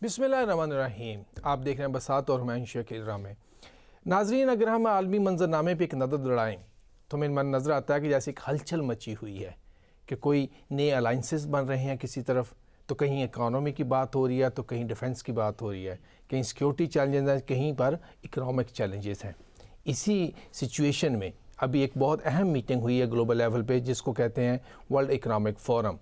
بسم اللہ الرحمن الرحیم. آپ دیکھ رہے ہیں بساط اور ہمایوں شیخ کے ڈرامے. ناظرین، اگر ہم عالمی منظرنامے پہ ایک نظر دوڑائیں تو ہمیں من نظر آتا ہے کہ جیسے ایک ہلچل مچی ہوئی ہے کہ کوئی نئے الائنسز بن رہے ہیں کسی طرف، تو کہیں اکانومی کی بات ہو رہی ہے تو کہیں ڈیفنس کی بات ہو رہی ہے، کہیں سیکیورٹی چیلنجز ہیں، کہیں پر اکنامک چیلنجز ہیں. اسی سچویشن میں ابھی ایک بہت اہم میٹنگ ہوئی ہے گلوبل لیول پہ جس کو کہتے ہیں ورلڈ اکنامک فورم.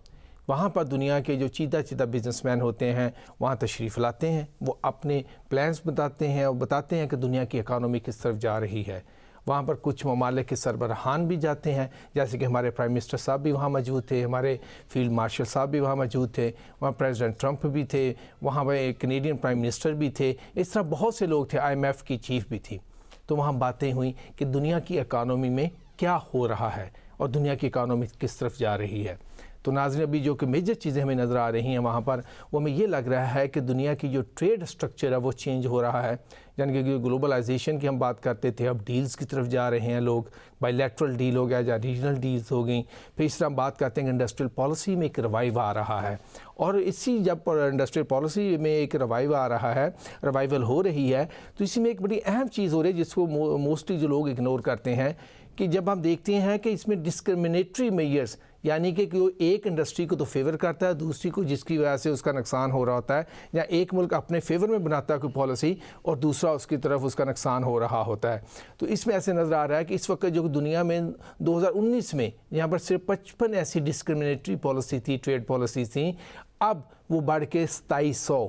وہاں پر دنیا کے جو چیدہ بزنس مین ہوتے ہیں وہاں تشریف لاتے ہیں، وہ اپنے پلانز بتاتے ہیں اور بتاتے ہیں کہ دنیا کی اکانومی کس طرف جا رہی ہے. وہاں پر کچھ ممالک کے سربراہان بھی جاتے ہیں، جیسے کہ ہمارے پرائم منسٹر صاحب بھی وہاں موجود تھے، ہمارے فیلڈ مارشل صاحب بھی وہاں موجود تھے، وہاں پریزیڈنٹ ٹرمپ بھی تھے، وہاں پہ کینیڈین پرائم منسٹر بھی تھے، اس طرح بہت سے لوگ تھے، IMF کی چیف بھی تھی. تو وہاں باتیں ہوئیں کہ دنیا کی اکانومی میں کیا ہو رہا ہے اور دنیا کی اکانومی کس طرف جا رہی ہے. تو ناظرین، ابھی جو کہ میجر چیزیں ہمیں نظر آ رہی ہیں وہاں پر، وہ ہمیں یہ لگ رہا ہے کہ دنیا کی جو ٹریڈ سٹرکچر ہے وہ چینج ہو رہا ہے. یعنی کہ گلوبلائزیشن کی ہم بات کرتے تھے، اب ڈیلز کی طرف جا رہے ہیں لوگ، بائی لیٹرل ڈیل ہو گیا یا ریجنل ڈیلز ہو گئیں. پھر اس طرح ہم بات کرتے ہیں کہ انڈسٹریل پالیسی میں ایک روائیو آ رہا ہے، اور اسی جب انڈسٹریل پالیسی میں ایک روائیو آ رہا ہے، روائیول ہو رہی ہے، تو اسی میں ایک بڑی اہم چیز ہو رہی ہے جس کو موسٹلی جو لوگ اگنور کرتے ہیں، کہ جب ہم دیکھتے ہیں کہ اس میں ڈسکرمنیٹری میئرز، یعنی کہ ایک انڈسٹری کو تو فیور کرتا ہے دوسری کو، جس کی وجہ سے اس کا نقصان ہو رہا ہوتا ہے، یا ایک ملک اپنے فیور میں بناتا ہے کوئی پالیسی اور دوسرا اس کی طرف اس کا نقصان ہو رہا ہوتا ہے. تو اس میں ایسے نظر آ رہا ہے کہ اس وقت جو دنیا میں 2019 میں یہاں پر صرف 55 ایسی ڈسکرمنیٹری پالیسی تھی، ٹریڈ پالیسی تھیں، اب وہ بڑھ کے 2700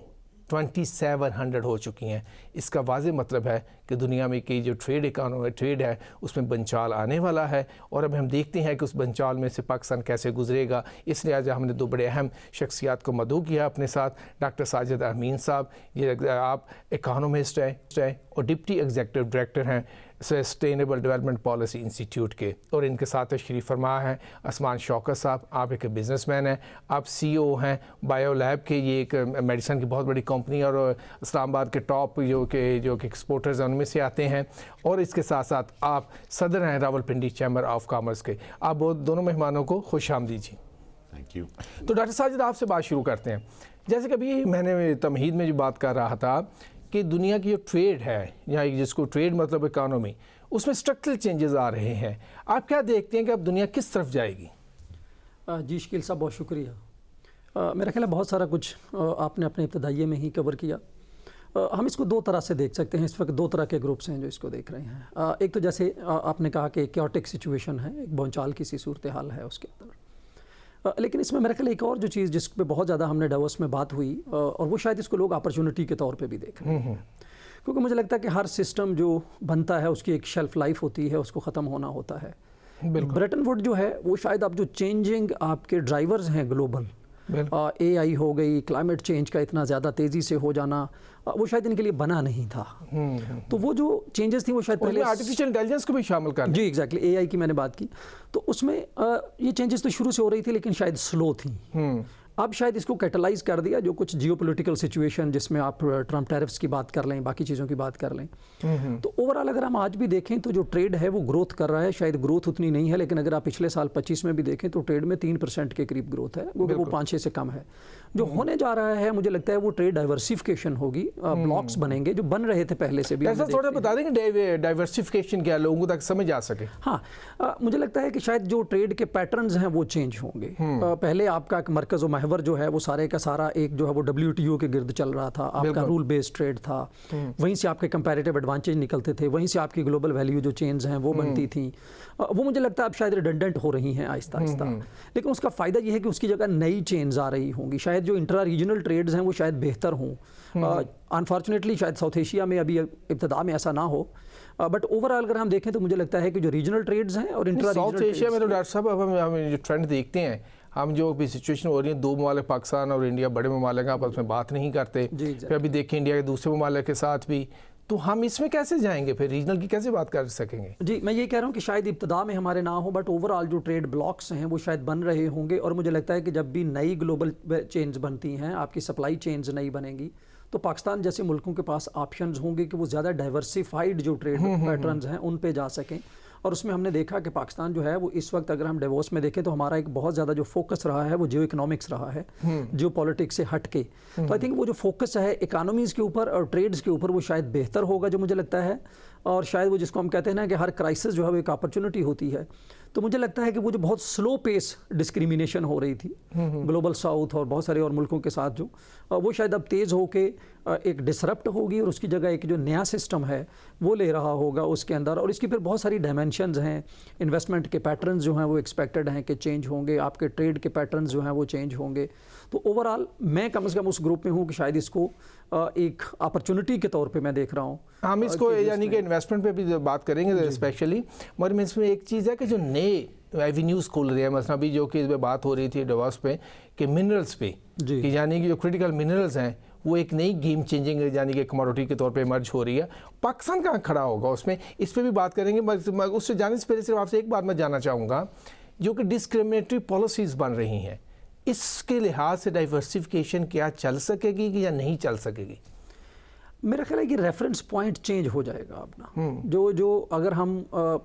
ہو چکی ہیں. اس کا واضح مطلب ہے کہ دنیا میں کی جو ٹریڈ ہے اس میں بنچال آنے والا ہے، اور اب ہم دیکھتے ہیں کہ اس بنچال میں سے پاکستان کیسے گزرے گا. اس لیے آج ہم نے دو بڑے اہم شخصیات کو مدعو کیا اپنے ساتھ. ڈاکٹر ساجد امین صاحب، یہ آپ اکانومسٹ ہیں اور ڈپٹی ایگزیکٹو ڈائریکٹر ہیں سسٹینیبل ڈیولپمنٹ پالیسی انسٹیٹیوٹ کے، اور ان کے ساتھ تشریف فرما ہیں عثمان شوکت صاحب. آپ ایک بزنس مین ہیں، آپ CEO ہیں بایو لیب کے، یہ ایک میڈیسن کی بہت بڑی کمپنی اور اسلام آباد کے ٹاپ جو کہ ایکسپورٹرز ہیں ان میں سے آتے ہیں، اور اس کے ساتھ ساتھ آپ صدر ہیں راولپنڈی چیمبر آف کامرس کے. آپ دونوں مہمانوں کو خوش آمدید جی. Thank you. تو ڈاکٹر ساجد، آپ سے بات شروع کرتے ہیں. جیسے کہ ابھی میں نے تمہید میں جو بات کر رہا تھا کہ دنیا کی جو ٹریڈ ہے، یا جس کو ٹریڈ مطلب اکانومی، اس میں اسٹرکچرل چینجز آ رہے ہیں. آپ کیا دیکھتے ہیں کہ اب دنیا کس طرف جائے گی؟ جی شکیل صاحب، بہت شکریہ. میرا خیال ہے بہت سارا کچھ آپ نے اپنے ابتدائیے میں ہی کور کیا. ہم اس کو دو طرح سے دیکھ سکتے ہیں. اس وقت دو طرح کے گروپس ہیں جو اس کو دیکھ رہے ہیں. ایک تو جیسے آپ نے کہا کہ کیوٹک سچویشن ہے، ایک بونچال کی سی صورتحال ہے اس کے اندر. لیکن اس میں میرا خیال ایک اور جو چیز جس پہ بہت زیادہ ہم نے ڈیوس میں بات ہوئی، اور وہ شاید اس کو لوگ اپرچونٹی کے طور پہ بھی دیکھ رہے ہیں، کیونکہ مجھے لگتا ہے کہ ہر سسٹم جو بنتا ہے اس کی ایک شیلف لائف ہوتی ہے، اس کو ختم ہونا ہوتا ہے. برٹن ووڈ جو ہے وہ شاید اب جو چینجنگ آپ کے ڈرائیورز ہیں گلوبل، AI ہو گئی، کلائمیٹ چینج کا اتنا زیادہ تیزی سے ہو جانا، وہ شاید ان کے لیے بنا نہیں تھا. تو وہ جو چینجز تھیں وہ شاید پہلے آرٹیفیشل انٹیلیجنس کو بھی شامل کر، جی ایگزیکٹلی AI کی میں نے بات کی، تو اس میں یہ چینجز تو شروع سے ہو رہی تھی لیکن شاید سلو تھیں. اب شاید اس کو کیٹلائز کر دیا جو کچھ جیو پولیٹیکل سچویشن، جس میں آپ ٹرمپ ٹیرفس کی بات کر لیں، باقی چیزوں کی بات کر لیں. تو اوورآل اگر ہم آج بھی دیکھیں تو جو ٹریڈ ہے وہ گروتھ کر رہا ہے. شاید گروتھ اتنی نہیں ہے، لیکن اگر آپ پچھلے سال 25 میں بھی دیکھیں تو ٹریڈ میں 3% کے قریب گروتھ ہے، وہ 5-6 سے کم ہے. جو ہونے جا رہا ہے مجھے لگتا ہے وہ ٹریڈ ڈائیورسیفیکیشن ہوگی، بلاکس بنیں گے جو بن رہے تھے پہلے سے بھی. تھوڑا بتا دیں کہ ڈائیورسیفیکیشن کیا، لوگوں تک سمجھ آ سکے. ہاں، مجھے لگتا ہے کہ شاید جو ٹریڈ کے پیٹرنز ہیں وہ چینج ہوں گے. پہلے آپ کا ایک مرکز و محور جو ہے وہ سارے کا سارا ایک جو ہے وہ WTO کے گرد چل رہا تھا. آپ کا رول بیسڈ ٹریڈ تھا، وہیں سے آپ کے کمپیریٹیو ایڈوانٹیج نکلتے تھے، وہیں سے آپ کی گلوبل ویلیو جو چینز ہیں وہ بنتی تھیں. وہ مجھے لگتا ہے اب شاید ریڈنڈنٹ ہو رہی ہیں آہستہ آہستہ. لیکن اس کا فائدہ یہ ہے کہ اس کی جگہ نئی چینز آ رہی ہوں گی. شاید جو انٹرا ریجنل ٹریڈز ہیں وہ شاید بہتر ہوں. انفارچونیٹلی شاید ساؤتھ ایشیا میں ابھی ابتدا میں ایسا نہ ہو، بٹ اوورآل اگر ہم دیکھیں تو مجھے لگتا ہے کہ جو ریجنل ٹریڈز ہیں اور انٹرا ساؤتھ ایشیا میں تو ڈاکٹر صاحب اب ہم جو ٹرینڈ دیکھتے ہیں، ہم جو بھی سچویشن ہو رہی ہے، دو ممالک پاکستان اور انڈیا بڑے ممالک ہیں، آپس میں بات نہیں کرتے. پھر ابھی دیکھیں انڈیا کے دوسرے ممالک کے ساتھ بھی، تو ہم اس میں کیسے جائیں گے؟ پھر ریجنل کی کیسے بات کر سکیں گے؟ جی میں یہ کہہ رہا ہوں کہ شاید ابتدا میں ہمارے نہ ہو، بٹ اوورآل جو ٹریڈ بلاکس ہیں وہ شاید بن رہے ہوں گے. اور مجھے لگتا ہے کہ جب بھی نئی گلوبل چینز بنتی ہیں، آپ کی سپلائی چینز نئی بنے گی، تو پاکستان جیسے ملکوں کے پاس آپشنز ہوں گے کہ وہ زیادہ ڈائیورسیفائڈ جو ٹریڈ پیٹرنز ہیں ان پہ جا سکیں. اور اس میں ہم نے دیکھا کہ پاکستان جو ہے وہ اس وقت اگر ہم ڈیووس میں دیکھیں تو ہمارا ایک بہت زیادہ جو فوکس رہا ہے وہ جیو اکنامکس رہا ہے, جیو پالیٹکس سے ہٹ کے. تو آئی تھنک وہ جو فوکس ہے اکانومیز کے اوپر اور ٹریڈز کے اوپر وہ شاید بہتر ہوگا جو مجھے لگتا ہے. اور شاید وہ جس کو ہم کہتے ہیں نا کہ ہر کرائسس جو ہے وہ ایک اپرچونٹی ہوتی ہے. تو مجھے لگتا ہے کہ وہ جو بہت سلو پیس ڈسکریمنیشن ہو رہی تھی گلوبل ساؤتھ اور بہت سارے اور ملکوں کے ساتھ, جو وہ شاید اب تیز ہو کے ایک ڈسرپٹ ہوگی اور اس کی جگہ ایک جو نیا سسٹم ہے وہ لے رہا ہوگا اس کے اندر. اور اس کی پھر بہت ساری ڈائمینشنز ہیں, انویسٹمنٹ کے پیٹرنز جو ہیں وہ ایکسپیکٹڈ ہیں کہ چینج ہوں گے, آپ کے ٹریڈ کے پیٹرنز جو ہیں وہ چینج ہوں گے. تو اوورآل میں کم از کم اس گروپ میں ہوں کہ شاید اس کو ایک اپرچونٹی کے طور پہ میں دیکھ رہا ہوں. ہم اس کو یعنی کہ انویسٹمنٹ پہ بھی بات کریں گے اسپیشلی, مگر اس میں ایک چیز ہے کہ جو نئے ایونیوز کھول رہے ہیں, مثلا ابھی جو کہ اس پہ بات ہو رہی تھی ڈیووس پہ کہ منرلز پہ, کہ یعنی کہ جو کریٹیکل منرلز ہیں وہ ایک نئی گیم چینجنگ یعنی کہ کموڈٹی کے طور پہ ایمرج ہو رہی ہے. پاکستان کہاں کھڑا ہوگا اس میں, اس پہ بھی بات کریں گے. اس سے جانے سے پہلے صرف آپ سے ایک بات میں جاننا چاہوں گا, جو کہ ڈسکریمنیٹری پالیسیز بن رہی ہیں, اس کے لحاظ سے ڈائیورسیفیکیشن کیا چل سکے گی یا نہیں چل سکے گی؟ میرا خیال ہے کہ ریفرنس پوائنٹ چینج ہو جائے گا اپنا. جو اگر ہم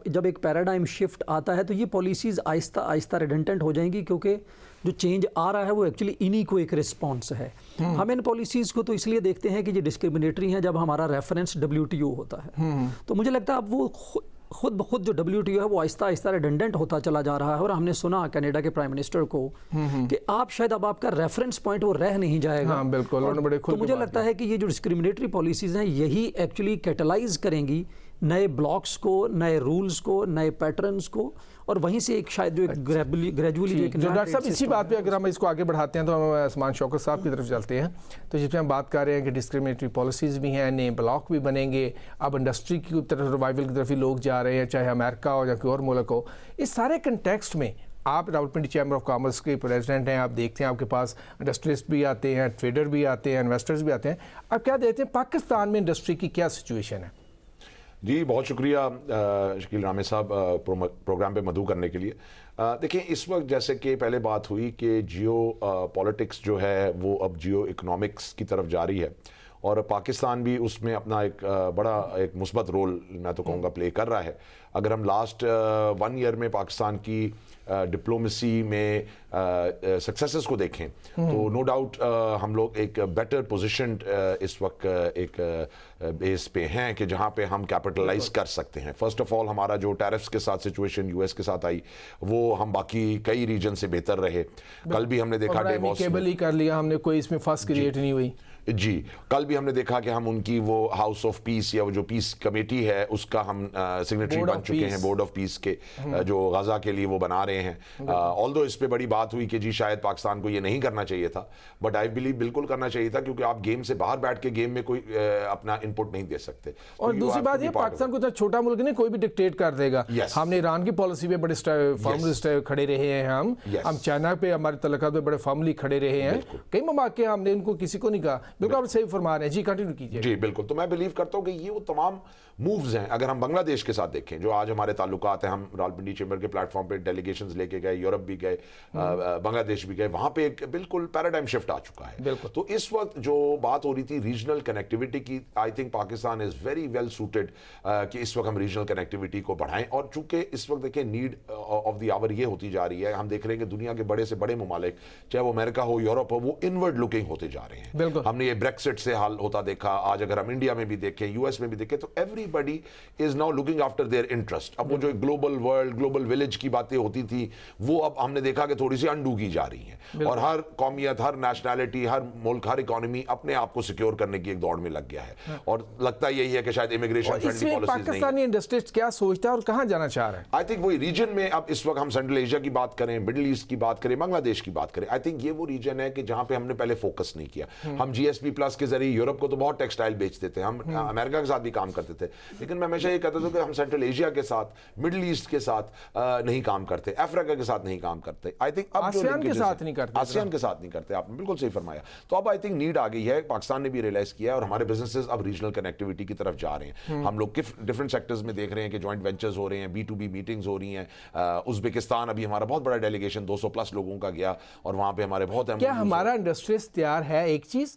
جب ایک پیراڈائم شفٹ آتا ہے تو یہ پالیسیز آہستہ آہستہ ریڈنڈنٹ ہو جائیں گی, کیونکہ جو چینج آ رہا ہے وہ ایکچولی انہی کو ایک رسپانس ہے. ہم ان پالیسیز کو تو اس لیے دیکھتے ہیں کہ یہ ڈسکریمنیٹری ہیں جب ہمارا ریفرنس WTO ہوتا ہے. تو مجھے لگتا ہے اب وہ خود بخود جو WTO ہے وہ آہستہ آہستہ ریڈنڈنٹ ہوتا چلا جا رہا ہے. اور ہم نے سنا کینیڈا کے پرائم منسٹر کو کہ آپ شاید اب آپ کا ریفرنس پوائنٹ وہ رہ نہیں جائے گا. بالکل. تو مجھے لگتا ہے کہ یہ جو ڈسکریمنیٹری پالیسیز ہیں یہی ایکچولی کیٹلائز کریں گی نئے بلاکس کو, نئے رولز کو, نئے پیٹرنز کو, اور وہیں سے ایک شاید جو ایک گریجولی جو ڈاکٹر صاحب اسی بات پہ اگر ہم اس کو آگے بڑھاتے ہیں تو ہم عثمان شوکت صاحب کی طرف چلتے ہیں. تو جس میں ہم بات کر رہے ہیں کہ ڈسکریمنیٹری پالیسیز بھی ہیں, نئے بلاک بھی بنیں گے, اب انڈسٹری کی طرف ریوائول کی طرف ہی لوگ جا رہے ہیں, چاہے امریکہ ہو یا کوئی اور ملک ہو. اس سارے کنٹیکسٹ میں آپ راولپنڈی چیمبر آف کامرس کے پریزیڈنٹ ہیں, آپ دیکھتے ہیں آپ کے پاس انڈسٹریسٹ بھی آتے ہیں, ٹریڈر بھی آتے ہیں, انویسٹرز بھی آتے ہیں. آپ کیا دیکھتے ہیں پاکستان میں انڈسٹری کی کیا سچویشن ہے؟ جی بہت شکریہ شکیل رامے صاحب پروگرام پہ مدعو کرنے کے لیے. دیکھیں اس وقت جیسے کہ پہلے بات ہوئی کہ جیو پالیٹکس جو ہے وہ اب جیو اکنامکس کی طرف جاری ہے, اور پاکستان بھی اس میں اپنا ایک بڑا ایک مثبت رول میں تو کہوں گا پلے کر رہا ہے. اگر ہم لاسٹ 1 ایئر میں پاکستان کی ڈپلومیسی میں سکسیسز کو دیکھیں تو نو ڈاؤٹ ہم لوگ ایک بیٹر پوزیشنڈ اس وقت ایک بیس پہ ہیں کہ جہاں پہ ہم کیپٹلائز کر سکتے ہیں. فرسٹ آف آل ہمارا جو ٹیرفز کے ساتھ سچویشن US کے ساتھ آئی وہ ہم باقی کئی ریجن سے بہتر رہے. کل بھی ہم نے دیکھا ڈیووس کیبل ہی کر لیا ہم نے, کوئی اس میں فاس کریٹ نہیں ہوئی. جی کل بھی ہم نے دیکھا کہ ہم ان کی وہ ہاؤس آف پیس یا وہ جو پیس کمیٹی ہے اس کا ہم سگنیٹری بن چکے ہیں, بورڈ آف پیس کے, جو غزہ کے لیے وہ بنا رہے ہیں. آلدو اس پہ بڑی بات ہوئی کہ جی شاید پاکستان کو یہ نہیں کرنا چاہیے تھا, بٹ آئی بلیو بالکل کرنا چاہیے تھا, کیونکہ آپ گیم سے باہر بیٹھ کے گیم میں کوئی اپنا انپٹ نہیں دے سکتے. اور دوسری بات یہ پاکستان کو اتنا چھوٹا ملک نہیں کوئی بھی ڈکٹیٹ کر دے گا. ہم نے ایران کی پالیسی پہ بڑے فارملی کھڑے رہے ہیں, ہم چائنا پہ ہمارے تعلقات پہ بڑے فارملی کھڑے رہے ہیں. کئی مواقع ہم نے ان کو کسی کو نہیں کہا. بالکل آپ صحیح فرما رہے ہیں, جی کنٹینیو کیجیے. جی بالکل. تو میں بلیو کرتا ہوں کہ یہ وہ تمام مووز ہیں. اگر ہم بنگلہ دیش کے ساتھ دیکھیں جو آج ہمارے تعلقات ہیں, ہم راولپنڈی چیمبر کے پلیٹ فارم پہ ڈیلیگیشنز لے کے گئے, یورپ بھی گئے, بنگلہ دیش بھی گئے, وہاں پہ ایک بالکل پیراڈائم شفٹ آ چکا ہے. تو اس وقت جو بات ہو رہی تھی ریجنل کنیکٹیوٹی کی, I think Pakistan is very well suited کہ اس وقت ہم ریجنل کنیکٹیوٹی کو بڑھائیں. اور چونکہ اس وقت دیکھیں نیڈ آف دی آور یہ ہوتی جا رہی ہے, ہم دیکھ رہے ہیں کہ دنیا کے بڑے سے بڑے ممالک چاہے وہ امریکہ ہو, یورپ ہو, وہ انورڈ لکنگ ہوتے جا رہے ہیں. ہم نے یہ بریکسٹ سے حل ہوتا دیکھا. آج اگر ہم انڈیا میں بھی دیکھیں, US میں بھی دیکھیں, تو everybody is now looking after their interest. اب وہ جو گلوبل ورلڈ, گلوبل ولیج کی باتیں ہوتی تھی وہ اب ہم نے دیکھا کہ تھوڑی سی انڈو کی جا رہی ہیں, اور ہر قومیت, ہر نیشنلٹی, ہر ملک, ہر اکانومی اپنے آپ کو سیکیور کرنے کی ایک دوڑ میں لگ گیا ہے. اور لگتا یہی ہے کہ شاید امیگریشن فرینڈلی پالیسیز نہیں. پاکستانی انڈسٹریز کیا سوچتا ہے اور کہاں جانا چاہ رہا ہے؟ آئی تھنک وہی ریجن میں, اب اس وقت ہم سینٹرل ایشیا کی بات کریں, مڈل ایسٹ کی بات کریں, بنگلہ دیش کی بات کریں, آئی تھنک یہ وہ ریجن ہے کہ جہاں پہ ہم نے پہلے فوکس نہیں کیا. ہم GSP+ کے ذریعے یورپ کو تو بہت ٹیکسٹائل بیچتے تھے, ہم امریکہ کے ساتھ بھی کام کرتے تھے, لیکن میں ہمیشہ یہ کہتا تھا کہ ہم سینٹرل ایشیا کے ساتھ, مڈل ایسٹ کے ساتھ نہیں کام کرتے, افریقہ کے ساتھ نہیں کام کرتے. آئی تھنک اب آسیان کے ساتھ نہیں کرتے, آپ نے بالکل صحیح فرمایا. تو اب آئی تھنک نیڈ آ گئی ہے, پاکستان نے بھی ریئلائز کیا ہے, اور ہمارے بزنسز اب ریجنل کنیکٹیوٹی کی طرف جا رہے ہیں. ہم لوگ ڈفرنٹ سیکٹرز میں دیکھ رہے ہیں کہ جوائنٹ وینچرز ہو رہے ہیں, B2B میٹنگز ہو رہی ہیں. ازبکستان ابھی ہمارا بہت بڑا ڈیلیگیشن 200+ لوگوں کا گیا, اور وہاں پہ ہمارے بہت. کیا ہمارا انڈسٹریز تیار ہے ایک چیز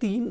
3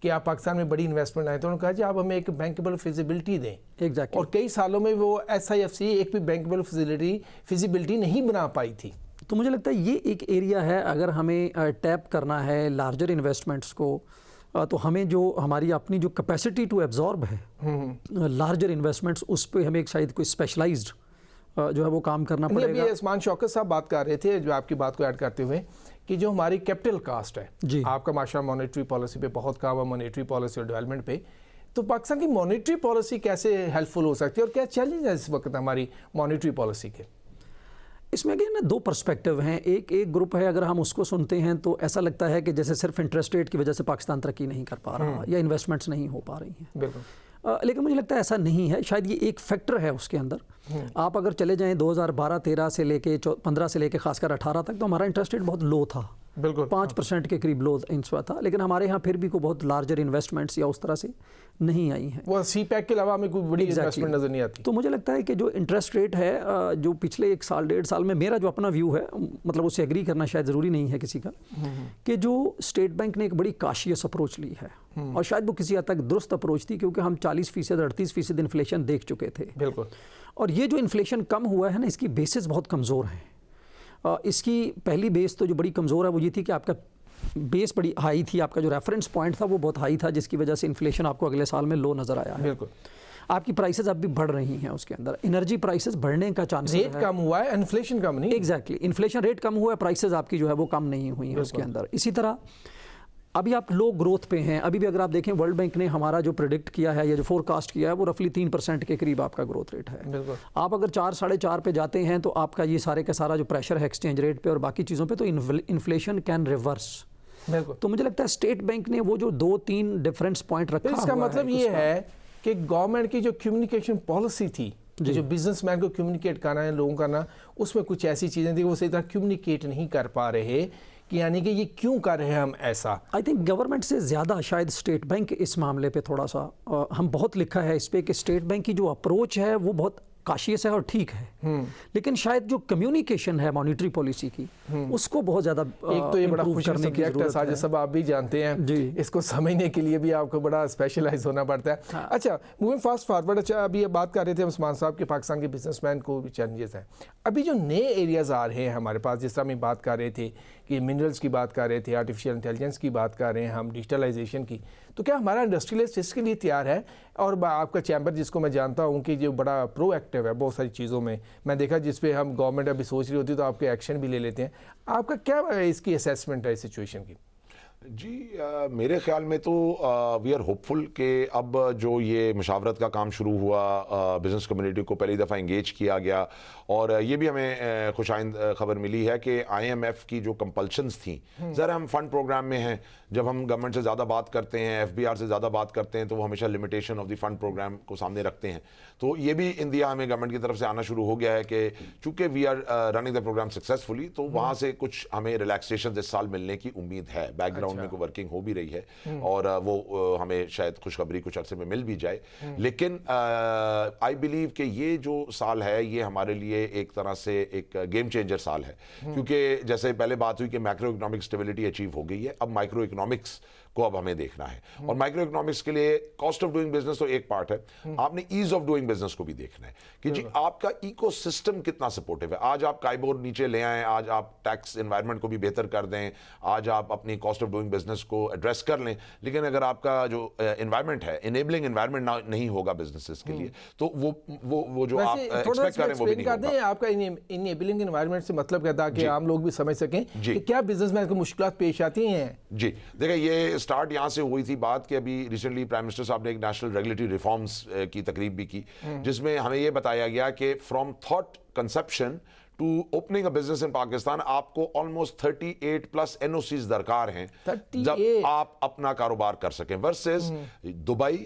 کہ آپ پاکستان میں بڑی انویسٹمنٹ آئے تو انہوں نے کہا جی آپ ہمیں ایک بینکیبل فیزیبلٹی دیں. ایگزیکٹلی. اور کئی سالوں میں وہ SIFC ایک بھی بینکیبل فیزیبلٹی نہیں بنا پائی تھی. تو مجھے لگتا ہے یہ ایک ایریا ہے اگر ہمیں ٹیپ کرنا ہے لارجر انویسٹمنٹس کو تو ہمیں جو ہماری اپنی جو کیپیسٹی ٹو ایبزارب ہے لارجر انویسٹمنٹس اس پہ ہمیں ایک شاید کوئی اسپیشلائزڈ جو ہے وہ کام کرنا پڑے گا. ابھی عثمان شوکت صاحب بات کر رہے تھے جو آپ کی بات کو ایڈ کرتے ہوئے کہ جو ہماری کیپٹل کاسٹ ہے جی آپ کا ماشاء اللہ مانیٹری پالیسی پہ بہت کام ہے, مانیٹری پالیسی اور ڈیولپمنٹ پہ, تو پاکستان کی مانیٹری پالیسی کیسے ہیلپ فل ہو سکتی ہے اور کیا چیلنج ہے اس وقت ہماری مانیٹری پالیسی کے؟ اس میں نا دو پرسپیکٹو ہیں. ایک گروپ ہے اگر ہم اس کو سنتے ہیں تو ایسا لگتا ہے کہ جیسے صرف انٹرسٹ ریٹ کی وجہ سے پاکستان ترقی نہیں کر پا رہا یا انویسٹمنٹس نہیں ہو پا رہی ہیں. بالکل. لیکن مجھے لگتا ہے ایسا نہیں ہے, شاید یہ ایک فیکٹر ہے اس کے اندر. آپ اگر چلے جائیں 2012-13 سے لے کے 15 سے لے کے خاص کر 18 تک تو ہمارا انٹرسٹ ریٹ بہت لو تھا, بالکل 5% کے قریب لو انسوا تھا, لیکن ہمارے ہاں پھر بھی کوئی بہت لارجر انویسٹمنٹس یا اس طرح سے نہیں آئی ہیں. وہ سی پیک کے علاوہ ہمیں کوئی بڑی انویسٹمنٹ نظر نہیں آتی. تو مجھے لگتا ہے کہ جو انٹرسٹ ریٹ ہے جو پچھلے 1 سال 1.5 سال میں میرا جو اپنا ویو ہے, مطلب اس سے ایگری کرنا شاید ضروری نہیں ہے کسی کا, کہ جو اسٹیٹ بینک نے ایک بڑی کاشیس اپروچ لی ہے اور شاید وہ کسی حد تک درست اپروچ تھی کیونکہ ہم 40% 38% انفلیشن دیکھ چکے تھے. بالکل. اور یہ جو انفلیشن کم ہوا ہے نا, اس کی بیسز بہت کمزور ہیں. اس کی پہلی بیس تو جو بڑی کمزور ہے وہ یہ تھی کہ آپ کا بیس بڑی ہائی تھی, آپ کا جو ریفرنس پوائنٹ تھا وہ بہت ہائی تھا جس کی وجہ سے انفلیشن آپ کو اگلے سال میں لو نظر آیا ہے. بالکل. آپ کی پرائسز اب بھی بڑھ رہی ہیں, اس کے اندر انرجی پرائسز بڑھنے کا چانس ہے. ریٹ کم ہوا ہے, انفلیشن کم نہیں. ایگزیکٹلی, انفلیشن ریٹ کم ہوا ہے, پرائسز آپ کی جو ہے وہ کم نہیں ہوئی ہیں اس کے اندر. اسی طرح ابھی آپ لو گروتھ پہ ہیں. ابھی بھی اگر آپ دیکھیں ورلڈ بینک نے ہمارا جو پریڈکٹ کیا ہے یا جو فور کاسٹ کیا ہے وہ رفلی 3% کے قریب آپ کا گروتھ ریٹ ہے. بالکل. آپ اگر 4-4.5 پہ جاتے ہیں تو آپ کا یہ سارے کا سارا جو پریشر ہے ایکسچینج ریٹ پہ اور باقی چیزوں پہ تو انفلیشن کین ریورس. بالکل. تو مجھے لگتا ہے اسٹیٹ بینک نے وہ جو 2-3 ڈفرینس پوائنٹ رکھا اس کا مطلب یہ ہے کہ گورنمنٹ کی جو کمیونیکیشن پالیسی تھی, جو بزنس مین کو کمیونیکیٹ کرنا ہے لوگوں کا نا, اس میں کچھ ایسی چیزیں تھیں وہ صحیح طرح کمیونیکیٹ نہیں کر پا رہے, کہ یعنی کہ یہ کیوں کر رہے ہیں ہم ایسا. آئی تھنک گورنمنٹ سے زیادہ شاید اسٹیٹ بینک اس معاملے پہ تھوڑا سا ہم بہت لکھا ہے اس پہ کہ اسٹیٹ بینک کی جو اپروچ ہے وہ بہت کاشیس ہے اور ٹھیک ہے, لیکن شاید جو کمیونیکیشن ہے مانیٹری پالیسی کی اس کو بہت زیادہ ایک تو یہ بڑا خوشی سبجیکٹ ہے ساجد صاحب, آپ بھی جانتے ہیں اس کو سمجھنے کے لیے بھی آپ کو بڑا اسپیشلائز ہونا پڑتا ہے. اچھا موونگ فاسٹ فارورڈ, اچھا ابھی بات کر رہے تھے عثمان صاحب کہ پاکستان کے بزنس مین کو بھی چیلنجز ہیں. ابھی جو نئے ایریاز آ رہے ہیں ہمارے پاس, جس طرح ہم بات کر رہے تھے کہ منرلز کی بات کر رہے تھے, آرٹیفیشیل انٹیلیجنس کی بات کر رہے ہیں ہم, ڈیجیٹلائزیشن کی, تو کیا ہمارا انڈسٹریلسٹ اس کے لیے تیار ہے؟ اور آپ کا چیمبر جس کو میں جانتا ہوں کہ جو بڑا پرو ایکٹیو ہے بہت ساری چیزوں میں دیکھا جس پہ ہم گورنمنٹ ابھی سوچ رہی ہوتی تو آپ کے ایکشن بھی لے لیتے ہیں, آپ کا کیا اس کی اسیسمنٹ ہے اس سچویشن کی؟ جی میرے خیال میں تو وی آر ہوپ فل کہ اب جو یہ مشاورت کا کام شروع ہوا, بزنس کمیونٹی کو پہلی دفعہ انگیج کیا گیا, اور یہ بھی ہمیں خوش آئند خبر ملی ہے کہ IMF کی جو کمپلشنز تھیں, ذرا ہم فنڈ پروگرام میں ہیں, جب ہم گورنمنٹ سے زیادہ بات کرتے ہیں, FBR سے زیادہ بات کرتے ہیں تو وہ ہمیشہ limitation of the fund programme کو سامنے رکھتے ہیں. تو یہ بھی انڈیا ہمیں گورنمنٹ کی طرف سے آنا شروع ہو گیا ہے کہ چونکہ we are running the programme successfully, تو وہاں سے کچھ ہمیں ریلیکسیشن اس سال ملنے کی امید ہے. بیک گراؤنڈ میں کوئی ورکنگ ہو بھی رہی ہے اور وہ ہمیں شاید خوشخبری کچھ عرصے میں مل بھی جائے. لیکن آئی بلیو کہ یہ جو سال ہے یہ ہمارے لیے ایک طرح سے ایک گیم چینجر سال ہے, کیونکہ جیسے پہلے بات ہوئی کہ میکرو اکنامک اسٹیبلٹی اچیو ہو گئی ہے, اب مائکرو اکنامکس کو اب ہمیں دیکھنا ہے. اور مائکرو اکنامکس کے لیے کاسٹ آف ڈوئنگ بزنس تو ایک پارٹ ہے, آپ نے ایز آف ڈوئنگ بزنس کو بھی دیکھنا ہے کہ جی آپ کا ایکو سسٹم کتنا سپورٹیو ہے. آج آپ کائبور نیچے لے آئیں, آج آپ ٹیکس انوائرمنٹ کو بھی بہتر کر دیں, آج آپ اپنی کاسٹ آف ڈوئنگ بزنس کو ایڈریس کر لیں, لیکن اگر آپ کا جو انوائرمنٹ ہے انیبلنگ انوائرمنٹ نہیں ہوگا بزنسز کے لیے تو وہ جو آپ ایکسپیکٹ کر رہے ہیں وہ بھی نہیں ہوگا. آپ کا انیبلنگ انوائرمنٹ سے مطلب کیا تھا کہ عام لوگ بھی سمجھ سکیں کہ کیا بزنس مین کو مشکلات پیش آتی ہیں؟ جی دیکھیں, یہ سٹارٹ یہاں سے ہوئی تھی بات کہ ابھی ریسنٹلی پرائم منسٹر صاحب نے ایک نیشنل ریگولیٹری ریفارمز کی تقریب بھی کی, جس میں ہمیں یہ بتایا گیا کہ from thought conception to opening a business in Pakistan آپ کو آلموسٹ 38+ NOCs درکار ہیں جب آپ اپنا کاروبار کر سکیں, ورسز دبئی,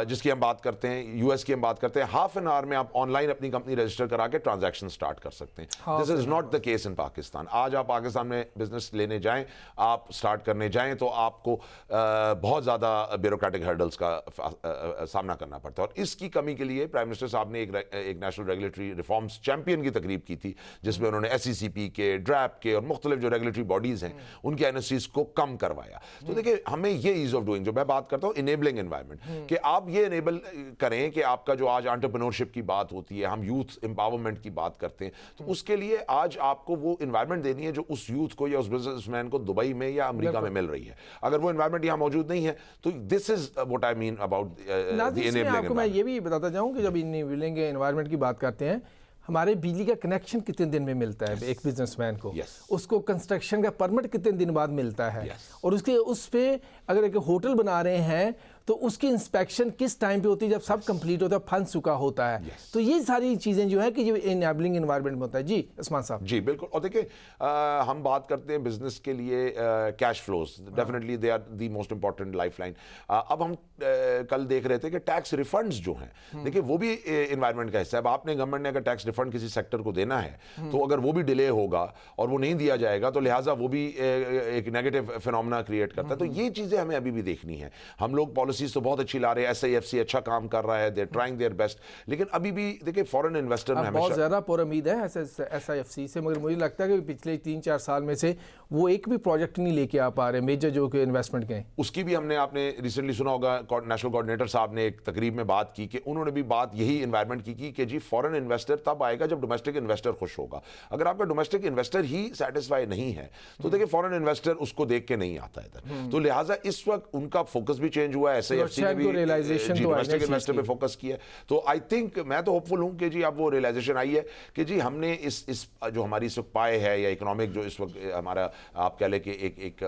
جس کی ہم بات کرتے ہیں, یو ایس کی ہم بات کرتے ہیں, ہاف این آور میں آپ آن لائن اپنی کمپنی رجسٹر کرا کے ٹرانزیکشن سٹارٹ کر سکتے ہیں. This is not the case in Pakistan. آج آپ پاکستان میں بزنس لینے جائیں, آپ سٹارٹ کرنے جائیں تو آپ کو بہت زیادہ بیوروکریٹک ہرڈلز کا سامنا کرنا پڑتا ہے, اور اس کی کمی کے لیے پرائم منسٹر صاحب نے ایک نیشنل ریگولیٹری ریفارمز چیمپئن کی تقریب کی تھی, جس میں انہوں نے SECP کے, ڈریپ کے اور مختلف جو ریگولیٹری باڈیز ہیں ان کے NSCs کو کم کروایا. تو دیکھیں ہمیں یہ ایز آف ڈوئنگ, جو میں بات کرتا ہوں انیبلنگ انوائرمنٹ, کہ آپ یہ انیبل کریں کہ آپ کا جو آج انٹرپرینورشپ کی بات ہوتی ہے, ہم یوتھ امپاورمنٹ کی بات کرتے ہیں, تو اس کے لیے آج آپ کو وہ انوائرمنٹ دینی ہے جو اس یوتھ کو یا اس بزنس مین کو دبئی میں یا امریکہ میں مل رہی ہے. اگر وہ انوائرمنٹ یہاں موجود نہیں ہے تو this is what I mean about the enabling. میں یہ بھی بتاتا جاؤں کہ جب انیبلنگ انوائرمنٹ کی بات کرتے ہیں, ہمارے بجلی کا کنیکشن کتنے دن میں ملتا ہے ایک بزنس مین کو, اس کو کنسٹرکشن کا پرمٹ کتنے دن بعد ملتا ہے, اور اس پہ اگر ایک ہوٹل بنا رہے ہیں تو اس کی انسپیکشن کس ٹائم پہ ہوتی ہے, جب سب کمپلیٹ ہوتا ہے, فنڈ چکا ہوتا ہے. تو یہ ساری چیزیں جو ہیں کہ جو انیبلنگ انوائرمنٹ میں ہوتا ہے. جی عثمان صاحب. جی بالکل. اور دیکھیں ہم بات کرتے ہیں بزنس کے لیے cash flows, definitely they are the most important lifeline. اب ہم کل دیکھ رہے تھے کہ ٹیکس ریفنڈز جو ہیں, دیکھیں وہ بھی انوائرمنٹ کا حصہ ہے. اب آپ نے گورنمنٹ نے اگر ٹیکس ریفنڈ کسی سیکٹر کو دینا ہے تو اگر وہ بھی ڈیلے ہوگا اور وہ نہیں دیا جائے گا تو لہٰذا وہ بھی ایک نیگیٹو فینومنا کریٹ کرتا ہے. تو یہ چیزیں ہمیں ابھی بھی دیکھنی ہیں. ہم لوگ پالیسیز تو بہت اچھی لا رہے ہیں, SIFC اچھا کام کر رہا ہے, دے ٹرائنگ دیئر بیسٹ, لیکن ابھی بھی دیکھیں فورن انویسٹر میں بہت زیادہ پر امید ہے SIFC سے, مگر مجھے لگتا ہے کہ پچھلے 3-4 سال میں سے وہ ایک بھی پروجیکٹ نہیں لے کے آ پا رہے میجر جو کہ انویسٹمنٹ کے. اس کی بھی ہم نے, آپ نے ریسنٹلی سنا ہوگا نیشنل کوآرڈینیٹر صاحب نے ایک تقریب میں بات کی کہ انہوں نے بھی بات یہی انوائرمنٹ کی کہ جی فورن انویسٹر تب آئے گا جب ڈومیسٹک انویسٹر خوش ہوگا. اگر آپ کا ڈومیسٹک انویسٹر ہی سیٹسفائی نہیں ہے تو دیکھیں فورن انویسٹر اس کو دیکھ کے نہیں آتا ادھر. تو لہٰذا اس وقت ان کا فوکس بھی چینج ہوا ہے, SIFC نے بھی ڈومیسٹک انویسٹر پہ فوکس کیا. تو آئی تھنک میں تو ہوپ فل ہوں کہ جی اب وہ ریئلائزیشن آئی ہے کہ جی ہم نے اس جو ہماری اس وقت پائے ہے یا اکنامک جو اس وقت ہمارا آپ کہہ لیں کہ ایک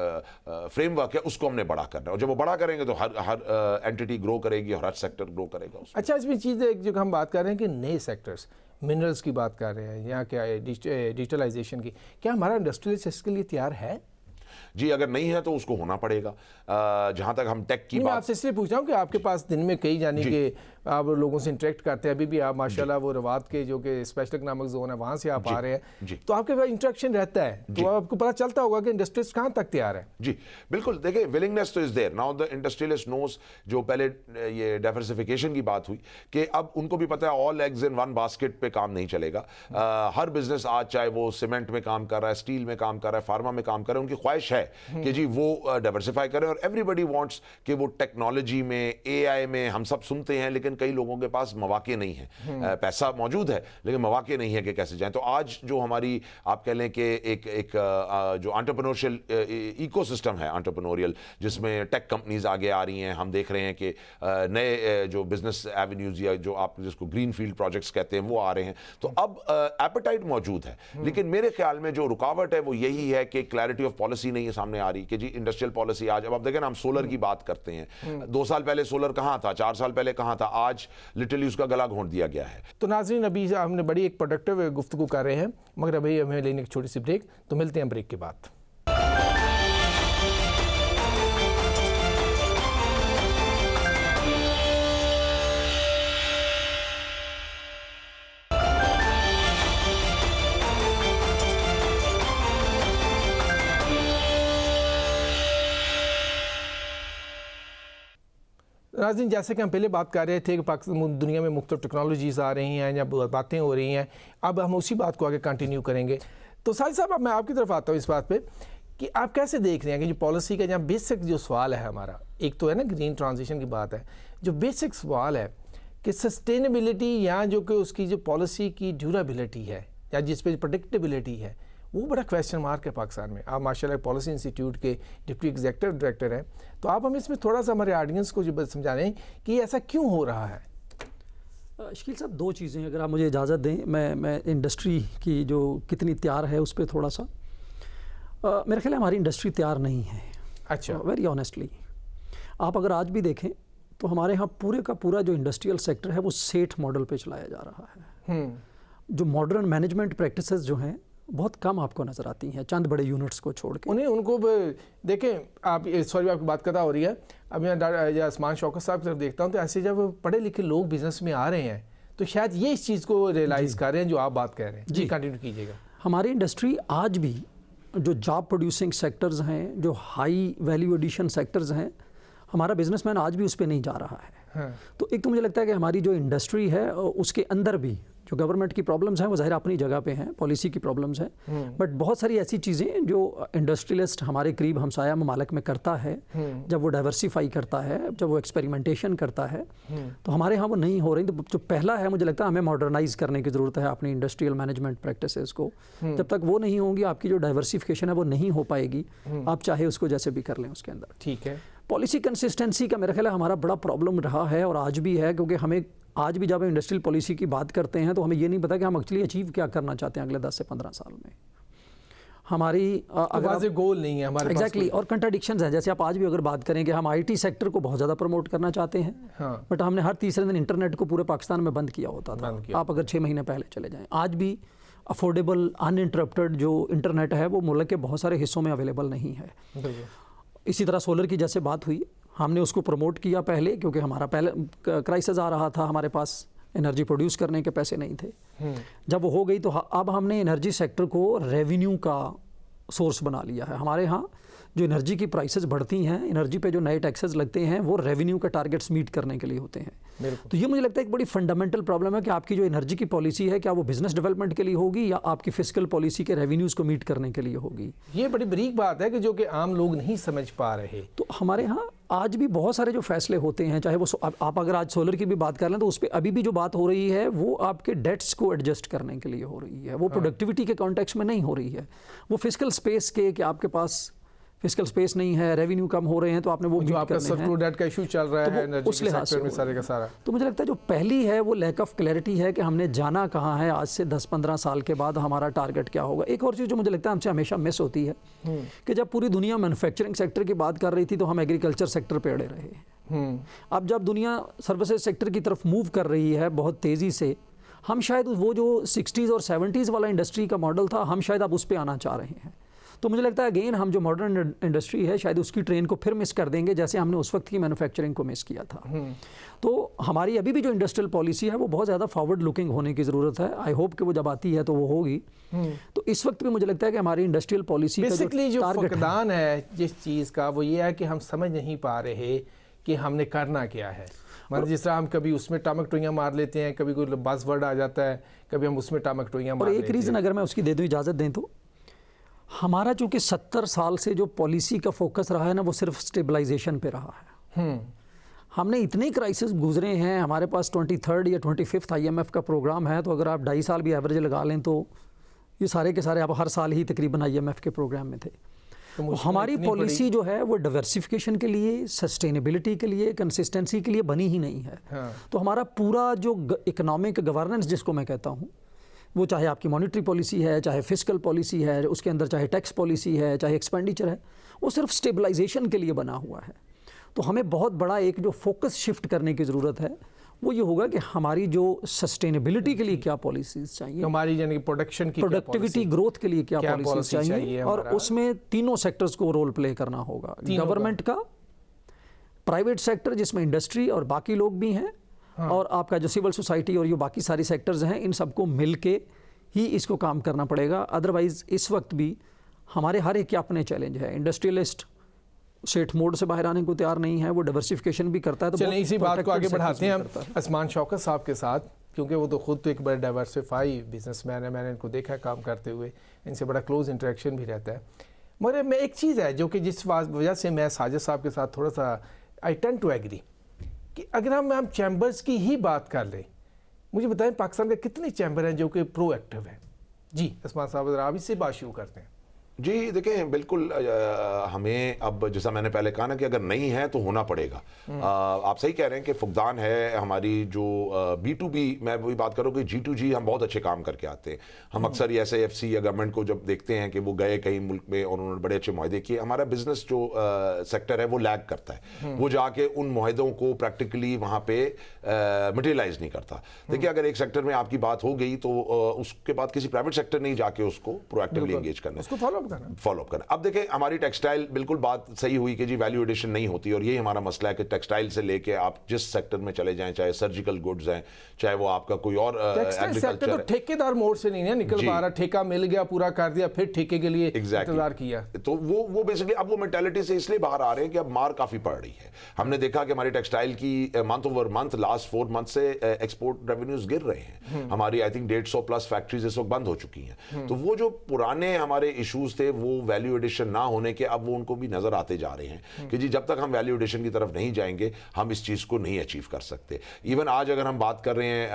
فریم ورک ہے, اس کو ہم نے بڑا کرنا ہے, اور جب وہ بڑا کریں گے تو ہر اینٹیٹی گرو کرے گی اور ہر سیکٹر گرو کرے گا. اچھا اس میں چیز ایک جو ہم بات کر رہے ہیں کہ نئے سیکٹرز, منرلز کی بات کر رہے ہیں یا کیا ڈیجیٹلائزیشن کی, کیا ہمارا انڈسٹریل اس کے لیے تیار ہے؟ جی اگر نہیں ہے تو اس کو ہونا پڑے گا. جہاں تک ہم ٹیک کی بات, آپ سے اس لیے پوچھ رہا ہوں کہ آپ کے پاس دن میں کئی یعنی کہ آپ لوگوں سے انٹریکٹ کرتے ہیں, ابھی بھی آپ ماشاءاللہ وہ روات کے جو کہ اسپیشل اکنامک زون ہے وہاں سے آپ آ رہے ہیں, تو آپ کے پاس انٹریکشن رہتا ہے, تو آپ کو پتہ چلتا ہوگا کہ انڈسٹریز کہاں تک تیار ہے. جی بالکل. دیکھیں ولنگنیس تو is there now. The industrialist knows, جو پہلے یہ ڈائیورسفیکیشن کی بات ہوئی کہ اب ان کو بھی پتہ ہے آل ایگز ان ون باسکٹ پہ کام نہیں چلے گا. ہر بزنس آج چاہے وہ سیمنٹ میں کام کر رہا ہے, اسٹیل میں کام کر رہا ہے, فارما میں کام کر رہا ہے, ان کی خواہش ہے کہ جی وہ ڈائیورسفائی کریں, اور ایوری بڈی وانٹس کہ وہ ٹیکنالوجی میں, AI میں, ہم سب سنتے ہیں لیکن کئی لوگوں کے پاس مواقع نہیں ہیں. پیسہ موجود ہے لیکن مواقع نہیں ہے کہ کیسے جائیں. تو آج جو ہماری آپ کہہ لیں کہ ایک جو انٹرپرینورشل ایکو سسٹم ہے انٹرپرینوریل, جس میں ٹیک کمپنیز آگے آ رہی ہیں, ہم دیکھ رہے ہیں کہ نئے جو بزنس ایونیوز یا جو آپ جس کو گرین فیلڈ پروجیکٹس کہتے ہیں وہ آ رہے ہیں. تو اب ایپیٹائٹ موجود ہے, لیکن میرے خیال میں جو رکاوٹ ہے وہ یہی ہے کہ کلیئرٹی آف پالیسی نہیں ہے سامنے آ رہی کہ جی انڈسٹریل پالیسی. آج اب آپ دیکھیں نا, ہم سولر کی بات کرتے ہیں, 2 سال پہلے سولر کہاں تھا, 4 سال پہلے کہاں تھا, آج لٹرلی اس کا گلا گھونٹ دیا گیا ہے. تو ناظرین ابھی ہم نے بڑی ایک پروڈکٹیو گفتگو کر رہے ہیں, مگر ابھی ہمیں لینے ایک چھوٹی سی بریک, تو ملتے ہیں بریک کے بعد. ناظرین جیسے کہ ہم پہلے بات کر رہے تھے کہ پاکستان دنیا میں مختلف ٹیکنالوجیز آ رہی ہیں یا باتیں ہو رہی ہیں, اب ہم اسی بات کو آگے کنٹینیو کریں گے. تو ساجد صاحب اب میں آپ کی طرف آتا ہوں اس بات پہ کہ آپ کیسے دیکھ رہے ہیں کہ جو پالیسی کا جہاں بیسک جو سوال ہے ہمارا, ایک تو ہے نا گرین ٹرانزیشن کی بات ہے, جو بیسک سوال ہے کہ سسٹینیبلٹی یا جو کہ اس کی جو پالیسی کی ڈیورابلٹی ہے یا جس پہ پریڈکٹیبلٹی ہے, وہ بڑا کویسچن مارک ہے پاکستان میں. آپ ماشاءاللہ پالیسی انسٹیٹیوٹ کے ڈپٹی ایگزیکٹو ڈائریکٹر ہیں, تو آپ ہمیں اس میں تھوڑا سا ہمارے آڈینس کو جو سمجھا رہے ہیں کہ یہ ایسا کیوں ہو رہا ہے. شکیل صاحب 2 چیزیں اگر آپ مجھے اجازت دیں, میں انڈسٹری کی جو کتنی تیار ہے اس پہ تھوڑا سا, میرا خیال ہے ہماری انڈسٹری تیار نہیں ہے. اچھا, ویری آنیسٹلی آپ اگر آج بھی دیکھیں تو ہمارے ہاں پورے کا پورا جو انڈسٹریل سیکٹر ہے وہ سیٹھ ماڈل پہ چلایا جا رہا ہے. جو ماڈرن مینجمنٹ پریکٹسز جو ہیں بہت کم آپ کو نظر آتی ہیں، چند بڑے یونٹس کو چھوڑ کے. ان کو دیکھیں آپ، سوری آپ کی بات کرتا ہو رہی ہے، اب میں عثمان شوکت صاحب کی طرف دیکھتا ہوں تو ایسے جب پڑھے لکھے لوگ بزنس میں آ رہے ہیں تو شاید یہ اس چیز کو ریئلائز کر رہے ہیں جو آپ بات کہہ رہے ہیں. جی کنٹینیو کیجیے گا. ہماری انڈسٹری آج بھی جو جاب پروڈیوسنگ سیکٹرز ہیں، جو ہائی ویلیو ایڈیشن سیکٹرز ہیں، ہمارا بزنس مین آج بھی اس پہ نہیں جا رہا ہے. تو ایک تو مجھے لگتا ہے کہ ہماری جو انڈسٹری ہے اس کے اندر بھی جو گورنمنٹ کی پرابلمز ہیں وہ ظاہر اپنی جگہ پہ ہیں، پالیسی کی پرابلمز ہیں، بٹ بہت ساری ایسی چیزیں جو انڈسٹریلسٹ ہمارے قریب ہمسایہ ممالک میں کرتا ہے، جب وہ ڈائیورسیفائی کرتا ہے، جب وہ ایکسپیریمنٹیشن کرتا ہے، تو ہمارے ہاں وہ نہیں ہو رہی. تو جو پہلا ہے مجھے لگتا ہے ہمیں ماڈرنائز کرنے کی ضرورت ہے اپنی انڈسٹریل مینجمنٹ پریکٹسز کو. جب تک وہ نہیں ہوں گی آپ کی جو ڈائیورسیفیکیشن ہے وہ نہیں ہو پائے گی، آپ چاہے اس کو جیسے بھی کر لیں اس کے اندر. ٹھیک ہے. پالیسی کنسسٹنسی کا میرا خیال ہے ہمارا بڑا پرابلم رہا ہے اور آج بھی ہے، کیونکہ ہمیں آج بھی جب ہم انڈسٹریل پالیسی کی بات کرتے ہیں تو ہمیں یہ نہیں پتا کہ ہم ایکچولی اچیو کیا کرنا چاہتے ہیں اگلے 10 سے 15 سال میں. ہماری واضح گول نہیں ہے ہمارے پاس. ایگزیکٹلی. اور کنٹراڈکشنز ہیں. جیسے آپ آج بھی اگر بات کریں کہ ہم آئی ٹی سیکٹر کو بہت زیادہ پروموٹ کرنا چاہتے ہیں، بٹ ہم نے ہر تیسرے دن انٹرنیٹ کو پورے پاکستان میں بند کیا ہوتا تھا. آپ اگر 6 مہینے پہلے چلے جائیں، آج بھی افورڈیبل ان انٹرپٹڈ جو انٹرنیٹ ہے وہ ملک کے بہت سارے حصوں میں اویلیبل نہیں ہے. اسی طرح سولر کی جیسے بات ہوئی، ہم نے اس کو پروموٹ کیا پہلے کیونکہ ہمارا پہلے کرائسس آ رہا تھا، ہمارے پاس انرجی پروڈیوس کرنے کے پیسے نہیں تھے. جب وہ ہو گئی تو اب ہم نے انرجی سیکٹر کو ریونیو کا سورس بنا لیا ہے. ہمارے ہاں جو انرجی کی پرائسز بڑھتی ہیں، انرجی پہ جو نئے ٹیکسز لگتے ہیں وہ ریونیو کا ٹارگیٹس میٹ کرنے کے لیے ہوتے ہیں. تو یہ مجھے لگتا ہے ایک بڑی فنڈامنٹل پرابلم ہے کہ آپ کی جو انرجی کی پالیسی ہے کیا وہ بزنس ڈیولپمنٹ کے لیے ہوگی یا آپ کی فسکل پالیسی کے ریونیوز کو میٹ کرنے کے لیے ہوگی. یہ بڑی بریک بات ہے کہ جو کہ عام لوگ نہیں سمجھ پا رہے. تو ہمارے ہاں آج بھی بہت سارے جو فیصلے ہوتے ہیں، چاہے وہ آپ اگر آج سولر کی بھی بات کر لیں تو اس پہ ابھی بھی جو بات ہو رہی ہے وہ آپ کے ڈیٹس کو ایڈجسٹ کرنے کے لیے ہو رہی ہے، وہ پروڈکٹیوٹی کے کانٹیکسٹ میں نہیں ہو رہی ہے. وہ فسکل سپیس کے کہ آپ کے پاس فسکل سپیس نہیں ہے، ریونیو کم ہو رہے ہیں تو آپ نے وہ جو آپ کا سرکلر ڈیٹ کا ایشو چل رہا ہے انرجی کے سیکٹر میں سارے کا سارا. تو مجھے لگتا ہے جو پہلی ہے وہ لیک آف کلیئرٹی ہے کہ ہم نے جانا کہاں ہے، آج سے 10-15 سال کے بعد ہمارا ٹارگٹ کیا ہوگا. ایک اور چیز جو مجھے لگتا ہے ہم سے ہمیشہ مس ہوتی ہے کہ جب پوری دنیا مینوفیکچرنگ سیکٹر کی بات کر رہی تھی تو ہم ایگریکلچر سیکٹر پہ اڑے رہے. اب جب دنیا سروسز سیکٹر کی طرف موو کر رہی ہے بہت تیزی سے، ہم شاید وہ جو 60s اور 70s والا انڈسٹری کا ماڈل تھا ہم شاید اب اس پہ آنا چاہ رہے ہیں. تو مجھے لگتا ہے اگین ہم جو ماڈرن انڈسٹری ہے شاید اس کی ٹرین کو پھر مس کر دیں گے جیسے ہم نے اس وقت کی مینوفیکچرنگ کو مس کیا تھا. تو ہماری ابھی بھی جو انڈسٹریل پالیسی ہے وہ بہت زیادہ فارورڈ لکنگ ہونے کی ضرورت ہے. آئی ہوپ کہ وہ جب آتی ہے تو وہ ہوگی. تو اس وقت بھی مجھے لگتا ہے کہ ہماری انڈسٹریل پالیسی کا بیسیکلی جو فقدان ہے جس چیز کا وہ یہ ہے کہ ہم سمجھ نہیں پا رہے کہ ہم نے کرنا کیا ہے. مطلب جس طرح ہم کبھی اس میں ٹامک ٹوئیاں مار لیتے ہیں، کبھی کوئی باز ورڈ آ جاتا ہے، کبھی ہم اس میں ٹامک ٹوئیاں مار لیتے ہیں. اور ایک ریزن اگر میں اس کی دے دوں اجازت دیں تو ہمارا چونکہ 70 سال سے جو پالیسی کا فوکس رہا ہے نا وہ صرف سٹیبلائزیشن پہ رہا ہے. ہم نے اتنے کرائسس گزرے ہیں، ہمارے پاس 23rd یا 25th IMF کا پروگرام ہے، تو اگر آپ 2.5 سال بھی ایوریج لگا لیں تو یہ سارے کے سارے آپ ہر سال ہی تقریباً IMF کے پروگرام میں تھے. ہماری پالیسی جو ہے وہ ڈائیورسیفیکیشن کے لیے، سسٹینیبلٹی کے لیے، کنسسٹنسی کے لیے بنی ہی نہیں ہے. تو ہمارا پورا جو اکنامک گورننس جس کو میں کہتا ہوں، وہ چاہے آپ کی مانیٹری پالیسی ہے، چاہے فسکل پالیسی ہے، اس کے اندر چاہے ٹیکس پالیسی ہے، چاہے ایکسپینڈیچر ہے، وہ صرف سٹیبلائزیشن کے لیے بنا ہوا ہے. تو ہمیں بہت بڑا ایک جو فوکس شفٹ کرنے کی ضرورت ہے وہ یہ ہوگا کہ ہماری جو سسٹینیبلٹی کے لیے کیا پالیسیز چاہیے، ہماری یعنی پروڈکشن کی پروڈکٹیوٹی گروتھ کے لیے کیا پالیسیز چاہیے، اور اس میں تینوں سیکٹرز کو رول پلے کرنا ہوگا. گورنمنٹ کا، پرائیویٹ سیکٹر جس میں انڈسٹری اور باقی لوگ بھی ہیں، اور آپ کا جو سول سوسائٹی اور یہ باقی ساری سیکٹرز ہیں، ان سب کو مل کے ہی اس کو کام کرنا پڑے گا. ادروائز اس وقت بھی ہمارے ہر ایک کے اپنے چیلنج ہے. انڈسٹریلسٹ سیٹ موڈ سے باہر آنے کو تیار نہیں ہے، وہ ڈائیورسیفیکیشن بھی کرتا ہے. تو چلیں اسی بات کو آگے بڑھاتے ہیں ہم عثمان شوکت صاحب کے ساتھ، کیونکہ وہ تو خود تو ایک بڑے ڈائیورسیفائی بزنس مین ہے. میں نے ان کو دیکھا ہے کام کرتے ہوئے، ان سے بڑا کلوز انٹریکشن بھی رہتا ہے. مگر میں ایک چیز ہے جو کہ جس وجہ سے میں ساجد صاحب کے ساتھ تھوڑا سا آئی ٹینڈ ٹو ایگری کہ اگر ہم چیمبرز کی ہی بات کر لیں، مجھے بتائیں پاکستان کے کتنے چیمبر ہیں جو کہ پرو ایکٹیو ہیں؟ جی عثمان صاحب ذرا آپ اس سے بات شروع کرتے ہیں. جی دیکھیں بالکل ہمیں اب جیسا میں نے پہلے کہا نا کہ اگر نہیں ہے تو ہونا پڑے گا. آپ صحیح کہہ رہے ہیں کہ فقدان ہے ہماری جو B2B, میں وہی بات کروں کہ G2G ہم بہت اچھے کام کر کے آتے ہیں. ہم اکثر ایس اے ایف سی یا گورنمنٹ کو جب دیکھتے ہیں کہ وہ گئے کہیں ملک میں اور انہوں نے بڑے اچھے معاہدے کیے, ہمارا بزنس جو سیکٹر ہے وہ لیگ کرتا ہے, وہ جا کے ان معاہدوں کو پریکٹیکلی وہاں پہ مٹیریلائز نہیں کرتا. دیکھیے اگر ایک سیکٹر میں آپ کی بات ہو گئی تو اس کے بعد کسی پرائیویٹ سیکٹر نہیں جا کے اس کو پرو ایکٹیولی انگیج کرنا, اس کو فالو اپ کرنا. اب دیکھیں ہماری ٹیکسٹائل بالکل بات صحیح ہوئی کہ جی ویلیو ایڈیشن نہیں ہوتی, اور یہی ہمارا مسئلہ ہے کہ ٹیکسٹائل سے لے کے آپ جس سیکٹر میں چلے جائیں, چاہے سرجیکل گڈز ہیں, چاہے وہ آپ کا کوئی اور ایگریکلچر, تو ٹھیکیدار موڈ سے نہیں نکل پا رہا, ٹھیکہ مل گیا پورا کر دیا, پھر ٹھیکے کے لیے انتظار کیا. تو وہ بیسکلی اب وہ مینٹیلٹی سے اس لیے باہر آ رہے ہیں کہ اب مار کافی پڑ رہی ہے. ہم نے دیکھا کہ ہماری ٹیکسٹائل کی month over month last 4 month سے ایکسپورٹ ریونیوز گر رہے ہیں. ہماری آئی تھنک 150 پلس فیکٹریز اس وقت بند ہو چکی ہیں. تو وہ جو پرانے ہمارے ایشوز تھے وہ ویلیو ایڈیشن نہ ہونے کے اب وہ ان کو بھی نظر آتے جا رہے ہیں کہ جی جب تک ہم ویلیو ایڈیشن کی طرف نہیں جائیں گے ہم اس چیز کو نہیں اچیو کر سکتے. ایون آج اگر ہم بات کر رہے ہیں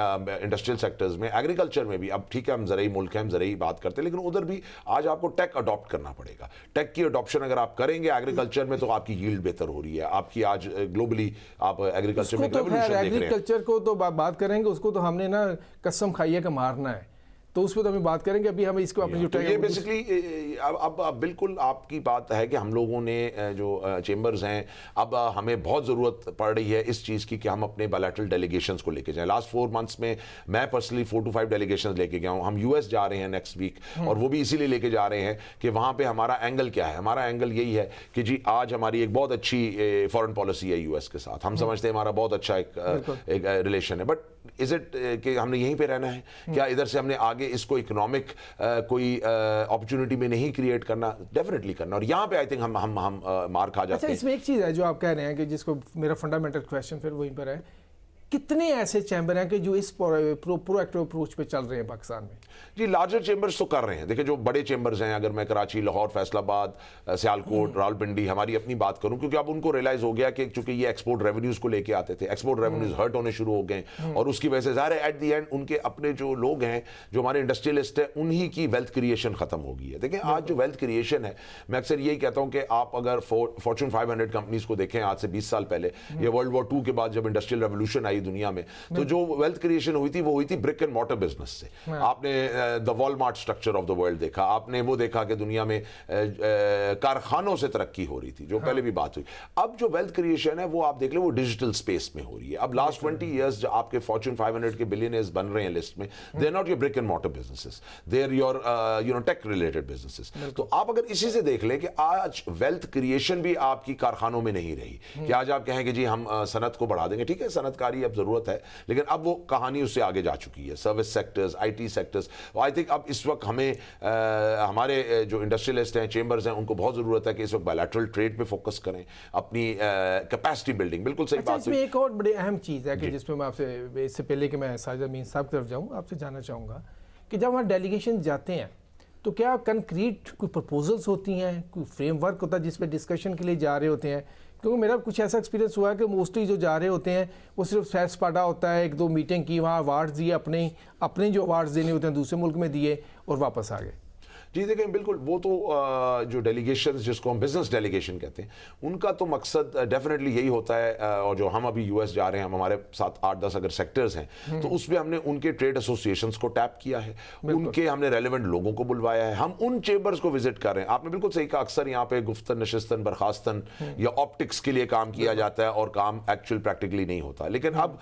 انڈسٹریل سیکٹرز میں, ایگریکلچر میں بھی, اب ٹھیک ہے ہم زرعی ملک ہیں, ہم زرعی بات کرتے ہیں, لیکن ادھر بھی آج آپ کو ٹیک اڈاپٹ کرنا پڑے گا. ٹیک کی اڈاپشن اگر آپ کریں گے ایگریکلچر میں تو آپ کی ییلڈ بہتر ہو رہی ہے. آپ کی آج گلوبلی آپ ایگریکلچر میں ریولیوشن دیکھ رہے ہیں. ایگریکلچر کو تو بات کریں گے, اس کو تو ہم نے نا قسم کھائی ہے کہ مارنا ہے, تو اس پہ تو ہمیں بات کریں گے. ابھی ہمیں اس کو اپنی جو یہ بیسکلی اب بالکل آپ کی بات ہے کہ ہم لوگوں نے جو چیمبرز ہیں اب ہمیں بہت ضرورت پڑ رہی ہے اس چیز کی کہ ہم اپنے بائلیٹرل ڈیلیگیشنز کو لے کے جائیں. لاسٹ 4 منتھس میں میں پرسنلی 4 to 5 ڈیلیگیشنز لے کے گیا ہوں. ہم US جا رہے ہیں نیکسٹ ویک, اور وہ بھی اسی لیے لے کے جا رہے ہیں کہ وہاں پہ ہمارا اینگل کیا ہے. ہمارا اینگل یہی ہے کہ جی آج ہماری ایک بہت اچھی فارن پالیسی ہے US کے ساتھ, ہم سمجھتے ہیں ہمارا بہت اچھا ایک ریلیشن ہے, بٹ از اٹ کہ ہم نے یہیں پہ رہنا ہے کیا ادھر سے ہم نے آگے اس کو اکنامک کوئی اپرچونٹی میں نہیں کریٹ کرنا, ڈیفینیٹلی کرنا, اور یہاں پہ آئی تھنک ہم مار کھا جاتے ہیں. اس میں ایک چیز ہے جو آپ کہہ رہے ہیں کہ جس کو میرا فنڈامنٹل کویسچن پھر وہیں پر ہے, کتنے ایسے چیمبر ہیں کہ جو اس پرو ایکٹیو اپروچ پہ چل رہے ہیں پاکستان میں؟ جی لارجر چیمبرز تو کر رہے ہیں. دیکھیں جو بڑے چیمبرز ہیں, اگر میں کراچی, لاہور, فیصل آباد, سیالکوٹ, راولپنڈی ہماری اپنی بات کروں, کیونکہ اب ان کو ریلائز ہو گیا کہ چونکہ یہ ایکسپورٹ ریونیوز کو لے کے آتے تھے, ایکسپورٹ ریونیوز ہرٹ ہونے شروع ہو گئے, اور اس کی وجہ سے ظاہر ہے ایٹ دی اینڈ ان کے اپنے جو لوگ ہیں جو ہمارے انڈسٹریلسٹ ہیں انہی کی ویلتھ کریشن ختم ہو گئی ہے. دیکھیں آج جو ویلتھ کریشن ہے, میں اکثر یہی کہتا ہوں کہ آپ اگر فارچون 500 کمپنیز کو دیکھیں آج سے 20 سال پہلے, یا ورلڈ وار 2 کے بعد جب انڈسٹریل ریولوشن آئی دنیا میں, تو جو ویلتھ کریشن ہوئی تھی وہ ہوئی تھی برک اینڈ مارٹر بزنس سے. آپ نے the Walmart structure of the world دیکھا, آپ نے وہ دیکھا کہ دنیا میں کارخانوں سے ترقی ہو رہی تھی, جو پہلے بھی بات ہوئی. اب جو ویلتھ کریشن ہے وہ آپ دیکھ لیں وہ ڈیجیٹل اسپیس میں ہو رہی ہے. اب لاسٹ 20 ایئرز جو آپ کے فارچون 500 کے بلینئرز بن رہے ہیں لسٹ میں, they are not your brick and mortar businesses, they are your tech related businesses. تو آپ اگر اسی سے دیکھ لیں کہ آج ویلتھ کریشن بھی آپ کی کارخانوں میں نہیں رہی کہ آج آپ کہیں کہ جی ہم صنعت کو بڑھا دیں گے. ٹھیک ہے صنعت کاری اب ضرورت ہے, لیکن اب وہ کہانی اس سے آگے جا چکی ہے. Service sectors, IT sectors, I think اب اس وقت ہمیں ہمارے جو انڈسٹریلسٹ ہیں, چیمبرز ہیں, ان کو بہت ضرورت ہے کہ اس وقت بائلیٹرل ٹریڈ پہ فوکس کریں, اپنی کیپیسٹی بلڈنگ. بالکل صحیح بات. اس میں ایک اور بڑی اہم چیز ہے کہ جس پہ میں آپ سے, اس سے پہلے کہ میں ساجد امین صاحب کی طرف جاؤں, آپ سے جاننا چاہوں گا کہ جب وہاں ڈیلیگیشن جاتے ہیں تو کیا کنکریٹ کوئی پرپوزلز ہوتی ہیں, کوئی فریم ورک ہوتا ہے جس پہ ڈسکشن کے لیے جا رہے ہوتے ہیں؟ کیونکہ میرا کچھ ایسا ایکسپیرینس ہوا ہے کہ موسٹلی جو جا رہے ہوتے ہیں وہ صرف سیر سپاٹا ہوتا ہے, 1-2 میٹنگ کی, وہاں ایوارڈز دیے, اپنے جو ایوارڈز دینے ہوتے ہیں دوسرے ملک میں دیے اور واپس آ گئے. جی دیکھیں بالکل وہ تو جو ڈیلیگیشنز جس کو ہم بزنس ڈیلیگیشن کہتے ہیں, ان کا تو مقصد ڈیفینیٹلی یہی ہوتا ہے. اور جو ہم ابھی US جا رہے ہیں, ہمارے ساتھ 8-10 اگر سیکٹرز ہیں, تو اس میں ہم نے ان کے ٹریڈ ایسوسیشنز کو ٹیپ کیا ہے, ان کے ہم نے ریلیونٹ لوگوں کو بلوایا ہے, ہم ان چیمبرز کو وزٹ کر رہے ہیں. آپ نے بالکل صحیح کہا, اکثر یہاں پہ گفتن نشستن برخاستن یا آپٹکس کے لیے کام کیا جاتا ہے اور کام ایکچوئل پریکٹیکلی نہیں ہوتا. لیکن اب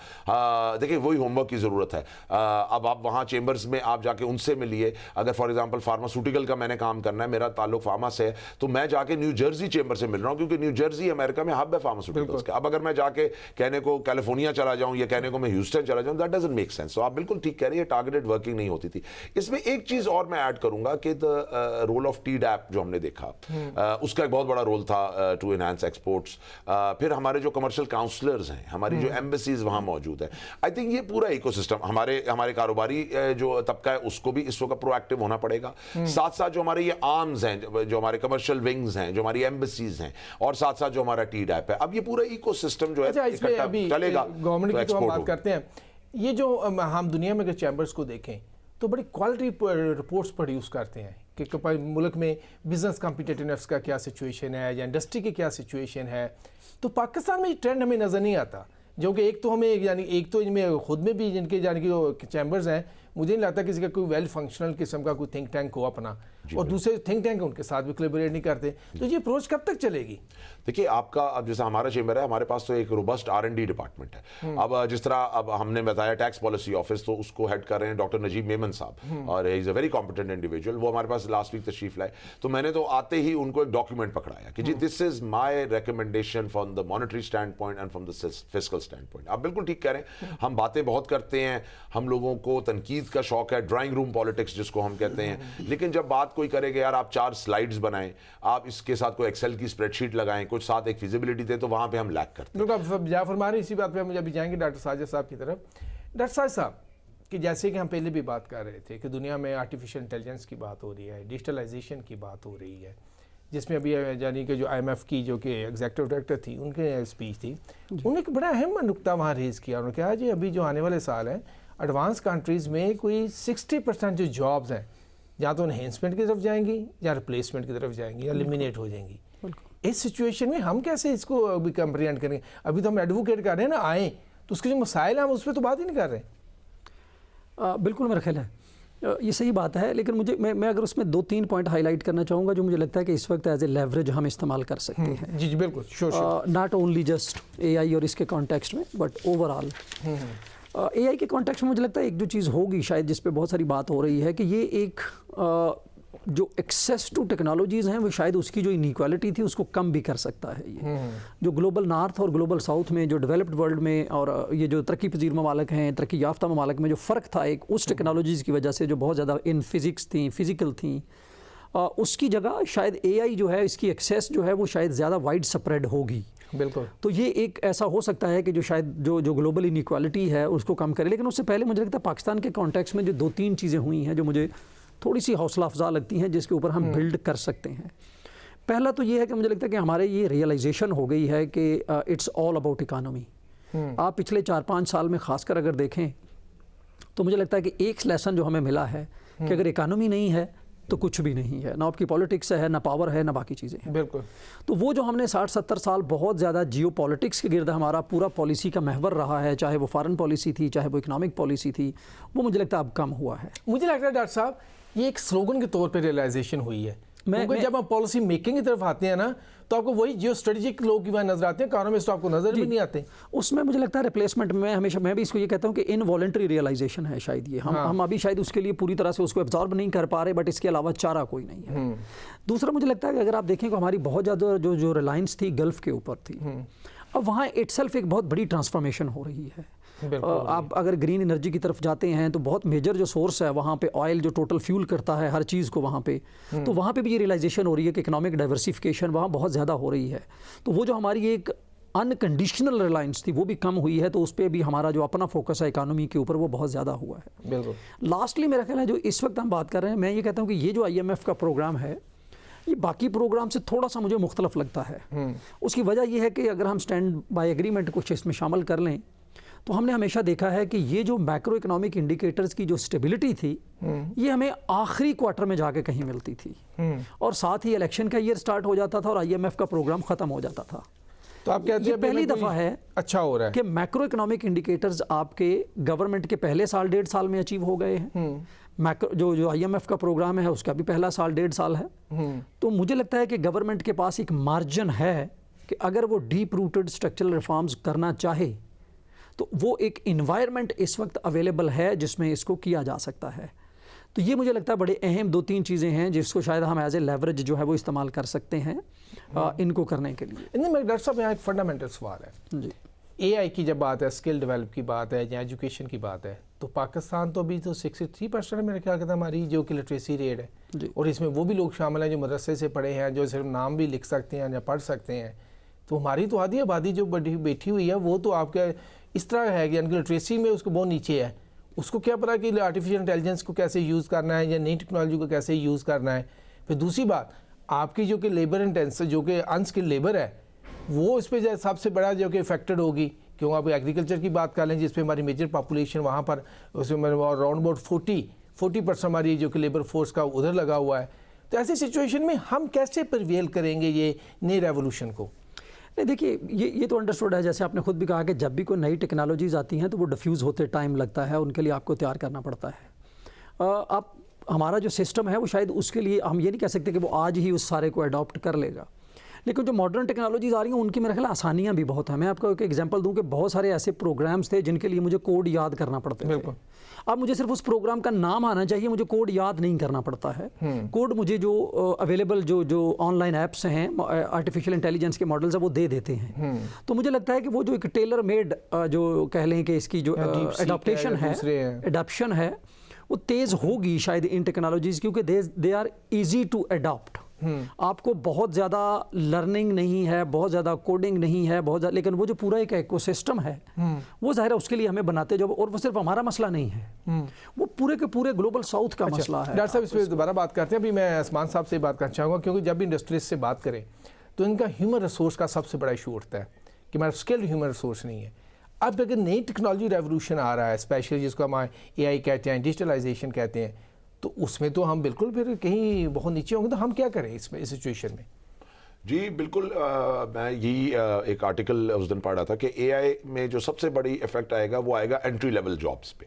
دیکھیں وہی ہوم ورک کی ضرورت ہے. اب آپ وہاں چیمبرز میں آپ جا کے ان سے ملیے. اگر فار ایگزامپل فارماسیوٹیکل کا میں نے کام کرنا ہے, میرا تعلق فارما سے ہے, تو میں جا کے نیو جرسی چیمبر سے مل رہا ہوں, کیونکہ نیو جرسی امریکہ میں ہب ہے فارماسیوٹیکلز کا. اب اگر میں جا کے کہنے کو کیلیفورنیا چلا جاؤں یا کہنے کو میں ہیوسٹن چلا جاؤں, دیٹ ڈزنٹ میک سینس. تو آپ بالکل ٹھیک کہہ رہی ہے, ٹارگیٹڈ ورکنگ نہیں ہوتی تھی. اس میں ایک چیز اور میں ایڈ کروں گا کہ رول آف TDAP جو ہم نے دیکھا, اس کا ایک بہت بڑا رول تھا ٹو انہانس ایکسپورٹس. پھر ہمارے جو کمرشل کاؤنسلرز ہیں, ہماری جو ایمبیسیز وہاں موجود ہیں, آئی تھنک یہ پورا ایکو سسٹم ہمارے کاروباری جو طبقہ ہے اس کو بھی اس وقت پرو ایکٹیو ہونا پڑے گا. ساتھ ساتھ جو ہمارے یہ آرمز ہیں, جو ہمارے کمرشل ونگز ہیں, جو ہماری ایمبیسیز ہیں, اور ساتھ ساتھ جو ہمارا TDAP ہے, اب یہ پورا ایکو سسٹم جو ہے چلے گا. گورنمنٹ کی تو ہم بات کرتے ہیں, یہ جو ہم دنیا میں اگر چیمبرز کو دیکھیں تو بڑی کوالٹی رپورٹس پروڈیوس کرتے ہیں, کہ ملک میں بزنس کمپیٹیٹیونیس کا کیا سچویشن ہے یا انڈسٹری کی کیا سچویشن ہے، تو پاکستان میں یہ ٹرینڈ ہمیں نظر نہیں آتا، جو کہ ایک تو ہمیں یعنی ایک تو ان میں خود میں بھی جن کے یعنی کہ چیمبرز ہیں، مجھے نہیں لگتا کسی کا کوئی ویل فنکشنل قسم کا کوئی تھنک ٹینک ہو اپنا، اور دوسرے تھنک ٹینک ان کے ساتھ بھی کولیبریٹ نہیں کرتے، تو یہ اپروچ کب تک چلے گی؟ دیکھیے آپ کا اب جیسا ہمارا چیمبر ہے، ہمارے پاس تو ایک روبسٹ R&D ڈپارٹمنٹ ہے. اب جس طرح اب ہم نے بتایا ٹیکس پالیسی آفس، تو اس کو ہیڈ کر رہے ہیں ڈاکٹر نجیب میمن صاحب، اور ہی از اے ویری کمپیٹنٹ انڈیویجول. وہ ہمارے پاس لاسٹ ویک تشریف لائے، تو میں نے تو آتے ہی ان کو ایک ڈاکیومنٹ پکڑایا کہ جی this is my recommendation from the monetary standpoint and from the fiscal standpoint. آپ بالکل ٹھیک کہہ رہے ہیں، ہم باتیں بہت کرتے ہیں، ہم لوگوں کو تنقید کا شوق ہے، ڈرائنگ روم پالیٹکس جس کو ہم کہتے ہیں، لیکن جب بات کوئی کرے گا یار آپ 4 سلائیڈز بنائیں، آپ اس کے ساتھ کوئی ایکسل کی اسپریڈ شیٹ لگائیں، کچھ ساتھ ایک فیزیبلٹی دیں، تو وہاں پہ ہم لیک کرتے ہیں. بالکل آپ جا فرما رہے ہیں، اسی بات پہ ہم ابھی جائیں گے ڈاکٹر ساجد صاحب کی طرف. ڈاکٹر ساجد صاحب کہ جیسے کہ ہم پہلے بھی بات کر رہے تھے کہ دنیا میں آرٹیفیشل انٹیلیجنس کی بات ہو رہی ہے، ڈیجیٹلائزیشن کی بات ہو رہی ہے، جس میں ابھی یعنی کہ جو IMF کی جو کہ ایگزیکٹو ڈائریکٹر تھی ان کے اسپیچ تھی، انہوں نے ایک بڑا اہم نقطہ وہاں ریز کیا. انہوں نے کہا جی ابھی جو آنے والے سال ہیں ایڈوانس کنٹریز میں کوئی 60% جو جابز ہیں یا تو انہینسمنٹ کی طرف جائیں گی یا ریپلیسمنٹ کی طرف جائیں گی یا ایلیمینیٹ ہو جائیں گی. اس سچویشن میں ہم کیسے اس کو ابھی کمپریہینڈ کریں گے؟ ابھی تو ہم ایڈوکیٹ کر رہے ہیں نا آئیں، تو اس کے جو مسائل ہیں ہم اس پہ تو بات ہی نہیں کر رہے. بالکل میرا خیال ہے یہ صحیح بات ہے، لیکن مجھے میں اگر اس میں 2-3 پوائنٹ ہائی لائٹ کرنا چاہوں گا جو مجھے لگتا ہے کہ اس وقت ایز اے لیوریج ہم استعمال کر سکتے ہیں. جی بالکل، شور ناٹ اونلی جسٹ AI اور اس کے کانٹیکسٹ میں، بٹ اوور آل AI کے کانٹیکسٹ میں مجھے لگتا ہے ایک جو چیز ہوگی شاید جس پہ بہت ساری بات ہو رہی ہے کہ یہ ایک جو ایکسیس ٹو ٹیکنالوجیز ہیں وہ شاید اس کی جو انیکوالٹی تھی اس کو کم بھی کر سکتا ہے. یہ جو گلوبل نارتھ اور گلوبل ساؤتھ میں جو ڈیولپڈ ورلڈ میں اور یہ جو ترقی پذیر ممالک ہیں، ترقی یافتہ ممالک میں جو فرق تھا ایک اس ٹیکنالوجیز کی وجہ سے جو بہت زیادہ ان فزکس تھیں، فزیکل تھیں، اس کی جگہ شاید AI جو ہے اس کی ایکسیس جو ہے وہ شاید زیادہ وائڈ سپریڈ ہوگی. بالکل. تو یہ ایک ایسا ہو سکتا ہے کہ جو شاید جو گلوبل انیکوالٹی ہے اس کو کم کرے. لیکن اس سے پہلے مجھے لگتا ہے پاکستان کے کانٹیکس میں جو 2-3 چیزیں ہوئی ہیں جو مجھے تھوڑی سی حوصلہ افزا لگتی ہیں جس کے اوپر ہم بلڈ کر سکتے ہیں. پہلا تو یہ ہے کہ مجھے لگتا ہے کہ ہمارے یہ ریئلائزیشن ہو گئی ہے کہ اٹس آل اباؤٹ اکانومی. آپ پچھلے 4-5 سال میں خاص کر اگر دیکھیں تو مجھے لگتا ہے کہ ایک لیسن جو ہمیں ملا ہے کہ اگر اکانومی نہیں ہے تو کچھ بھی نہیں ہے، نہ آپ کی پالیٹکس ہے، نہ پاور ہے، نہ باقی چیزیں ہیں. بالکل. تو وہ جو ہم نے 60-70 سال بہت زیادہ جیو پالیٹکس کے گرد ہمارا پورا پالیسی کا محور رہا ہے، چاہے وہ فارن پالیسی تھی، چاہے وہ اکنامک پالیسی تھی، وہ مجھے لگتا ہے اب کم ہوا ہے. مجھے لگتا ہے ڈاکٹر صاحب یہ ایک سلوگن کے طور پہ ریئلائزیشن ہوئی ہے، کیونکہ جب ہم پالیسی میکنگ کی طرف آتے ہیں نا تو آپ کو وہی جیو اسٹریٹجک لوگ کی وہاں نظر آتے ہیں، اکانومسٹ آپ کو نظر بھی نہیں آتے. اس میں مجھے لگتا ہے ریپلیسمنٹ میں ہمیشہ میں بھی اس کو یہ کہتا ہوں کہ انوالنٹری ریئلائزیشن ہے شاید یہ ہم ابھی شاید اس کے لیے پوری طرح سے اس کو ایبزارب نہیں کر پا رہے، بٹ اس کے علاوہ چارہ کوئی نہیں ہے. دوسرا مجھے لگتا ہے کہ اگر آپ دیکھیں کہ ہماری بہت زیادہ جو ریلائنس تھی گلف کے اوپر تھی، اب وہاں اٹ سیلف ایک بہت بڑی ٹرانسفارمیشن ہو رہی ہے. آپ اگر گرین انرجی کی طرف جاتے ہیں تو بہت میجر جو سورس ہے وہاں پہ آئل جو ٹوٹل فیول کرتا ہے ہر چیز کو وہاں پہ، تو وہاں پہ بھی یہ ریئلائزیشن ہو رہی ہے کہ اکنامک ڈائیورسیفیکیشن وہاں بہت زیادہ ہو رہی ہے. تو وہ جو ہماری ایک انکنڈیشنل ریلائنس تھی وہ بھی کم ہوئی ہے، تو اس پہ بھی ہمارا جو اپنا فوکس ہے اکانومی کے اوپر وہ بہت زیادہ ہوا ہے. بالکل. لاسٹلی میرا خیال ہے جو اس وقت ہم بات کر رہے ہیں، میں یہ کہتا ہوں کہ یہ جو IMF کا پروگرام ہے یہ باقی پروگرام سے تھوڑا سا مجھے مختلف لگتا ہے. اس کی وجہ یہ ہے کہ اگر ہم اسٹینڈ بائی ایگریمنٹ کچھ اس میں شامل کر لیں تو ہم نے ہمیشہ دیکھا ہے کہ یہ جو میکرو اکنامک انڈیکیٹرز کی جو اسٹیبلٹی تھی یہ ہمیں آخری کوارٹر میں جا کے کہیں ملتی تھی، اور ساتھ ہی الیکشن کا ایئر سٹارٹ ہو جاتا تھا اور IMF کا پروگرام ختم ہو جاتا تھا. تو آپ کہتے ہیں پہلی دفعہ ہے اچھا ہو رہا ہے کہ میکرو اکنامک انڈیکیٹرز آپ کے گورنمنٹ کے پہلے سال 1.5 سال میں اچیو ہو گئے ہیں. جو IMF کا پروگرام ہے اس کا بھی پہلا سال 1.5 سال ہے. تو مجھے لگتا ہے کہ گورنمنٹ کے پاس ایک مارجن ہے کہ اگر وہ ڈیپ روٹڈ اسٹرکچرل ریفارمز کرنا چاہے تو وہ ایک انوائرمنٹ اس وقت اویلیبل ہے جس میں اس کو کیا جا سکتا ہے. تو یہ مجھے لگتا ہے بڑے اہم 2-3 چیزیں ہیں جس کو شاید ہم ایز اے لیوریج جو ہے وہ استعمال کر سکتے ہیں ان کو کرنے کے لیے. میں ڈاکٹر صاحب یہاں ایک فنڈامنٹل سوال ہے. جی AI کی جب بات ہے، اسکل ڈیولپ کی بات ہے یا ایجوکیشن کی بات ہے، تو پاکستان تو ابھی تو 63% ہے میرے خیال کرتا ہے ہماری جو کہ لٹریسی ریٹ ہے، اور اس میں وہ بھی لوگ شامل ہیں جو مدرسے سے پڑھے ہیں، جو صرف نام بھی لکھ سکتے ہیں یا پڑھ سکتے ہیں. تو ہماری تو آدھی آبادی جو بیٹھی ہوئی ہے وہ تو آپ کے اس طرح ہے کہ لٹریسی میں اس کو بہت نیچے ہے. اس کو کیا پتا کہ آرٹیفیشل انٹیلیجنس کو کیسے یوز کرنا ہے یا نئی ٹیکنالوجی کو کیسے یوز کرنا ہے. پھر دوسری بات آپ کی جو کہ لیبر انٹینس جو کہ انسکل لیبر ہے وہ اس پہ سب سے بڑا جو کہ افیکٹڈ ہوگی. کیوں آپ ایگریکلچر کی بات کر لیں جس پہ ہماری میجر پاپولیشن وہاں پر اس میں اراؤنڈ اباؤٹ 40% ہماری جو کہ لیبر فورس کا ادھر لگا ہوا ہے. تو ایسی سچویشن میں ہم کیسے پرویل کریں گے یہ نئی ریولوشن کو؟ نہیں دیکھیے یہ تو انڈرسٹوڈ ہے، جیسے آپ نے خود بھی کہا کہ جب بھی کوئی نئی ٹیکنالوجیز آتی ہیں تو وہ ڈیفیوز ہوتے ٹائم لگتا ہے، ان کے لیے آپ کو تیار کرنا پڑتا ہے. آپ ہمارا جو سسٹم ہے وہ شاید اس کے لیے ہم یہ نہیں کہہ سکتے کہ وہ آج ہی اس سارے کو اڈاپٹ کر لے گا، لیکن جو ماڈرن ٹیکنالوجیز آ رہی ہیں ان کی میرے خیال آسانیاں بھی بہت ہیں. میں آپ کو ایک ایگزامپل دوں کہ بہت سارے ایسے پروگرامز تھے جن کے لیے مجھے کوڈ یاد کرنا پڑتے تھے. اب مجھے صرف اس پروگرام کا نام آنا چاہیے، مجھے کوڈ یاد نہیں کرنا پڑتا ہے. کوڈ مجھے جو اویلیبل جو آن لائن ایپس ہیں، آرٹیفیشیل انٹیلیجنس کے ماڈلز ہیں، وہ دے دیتے ہیں. تو مجھے لگتا ہے کہ وہ جو ایک ٹیلر میڈ جو کہہ لیں کہ اس کی جو اڈاپشن ہے وہ تیز ہوگی شاید ان ٹیکنالوجیز، کیونکہ they are easy to adapt. آپ کو بہت زیادہ لرننگ نہیں ہے، بہت زیادہ کوڈنگ نہیں ہے، بہت زیادہ، لیکن وہ جو پورا ایک ایکو سسٹم ہے وہ ظاہر ہے اس کے لیے ہمیں بناتے جو، اور وہ صرف ہمارا مسئلہ نہیں ہے، وہ پورے کے پورے گلوبل ساؤتھ کا مسئلہ ہے. ڈاکٹر صاحب اس پہ دوبارہ بات کرتے ہیں. ابھی میں عثمان صاحب سے بات کرنا چاہوں گا، کیونکہ جب بھی انڈسٹریز سے بات کریں تو ان کا ہیومن ریسورس کا سب سے بڑا ایشو اٹھتا ہے کہ ہمارا اسکلڈ ہیومن ریسورس نہیں ہے. اب اگر نئی ٹیکنالوجی ریولوشن آ رہا ہے، اسپیشلی جس کو ہم اے آئی کہتے ہیں، ڈیجیٹلائزیشن کہتے ہیں، تو اس میں تو ہم بالکل پھر کہیں بہت نیچے ہوں گے. تو ہم کیا کریں اس میں، اس سچویشن میں؟ جی بالکل، میں یہی ایک آرٹیکل اس دن پڑھ رہا تھا کہ اے آئی میں جو سب سے بڑی افیکٹ آئے گا وہ آئے گا انٹری لیول جابس پہ،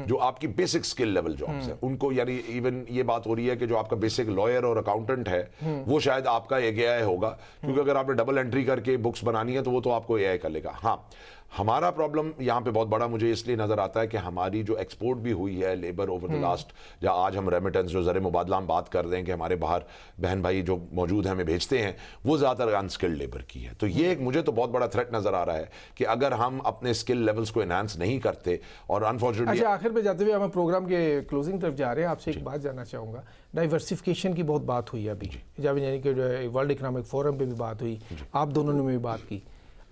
جو آپ کی بیسک سکل لیول جابس ہیں ان کو. یعنی ایون یہ بات ہو رہی ہے کہ جو آپ کا بیسک لائر اور اکاؤنٹنٹ ہے وہ شاید آپ کا ایک اے آئی ہوگا، کیونکہ اگر آپ نے ڈبل انٹری کر کے بکس بنانی ہے تو وہ تو آپ کو اے آئی کر لے گا. ہاں، ہمارا پرابلم یہاں پہ بہت بڑا مجھے اس لیے نظر آتا ہے کہ ہماری جو ایکسپورٹ بھی ہوئی ہے لیبر اوور دا لاسٹ، یا آج ہم ریمیٹنس جو زر مبادلہ ہم بات کر رہے ہیں کہ ہمارے باہر بہن بھائی جو موجود ہیں ہمیں بھیجتے ہیں، وہ زیادہ تر انسکلڈ لیبر کی ہے. تو یہ ایک مجھے تو بہت بڑا تھریٹ نظر آ رہا ہے کہ اگر ہم اپنے اسکل لیولز کو انہانس نہیں کرتے، اور انفارچونیٹلی. اچھا، آخر پہ جاتے ہوئے ہم پروگرام کے کلوزنگ طرف جا رہے ہیں. آپ سے ایک بات جاننا چاہوں گا، ڈائیورسفیکیشن کی بہت بات ہوئی ہے ابھی، جب یعنی کہ ورلڈ اکنامک فورم پہ بھی بات ہوئی، آپ دونوں نے بھی بات کی.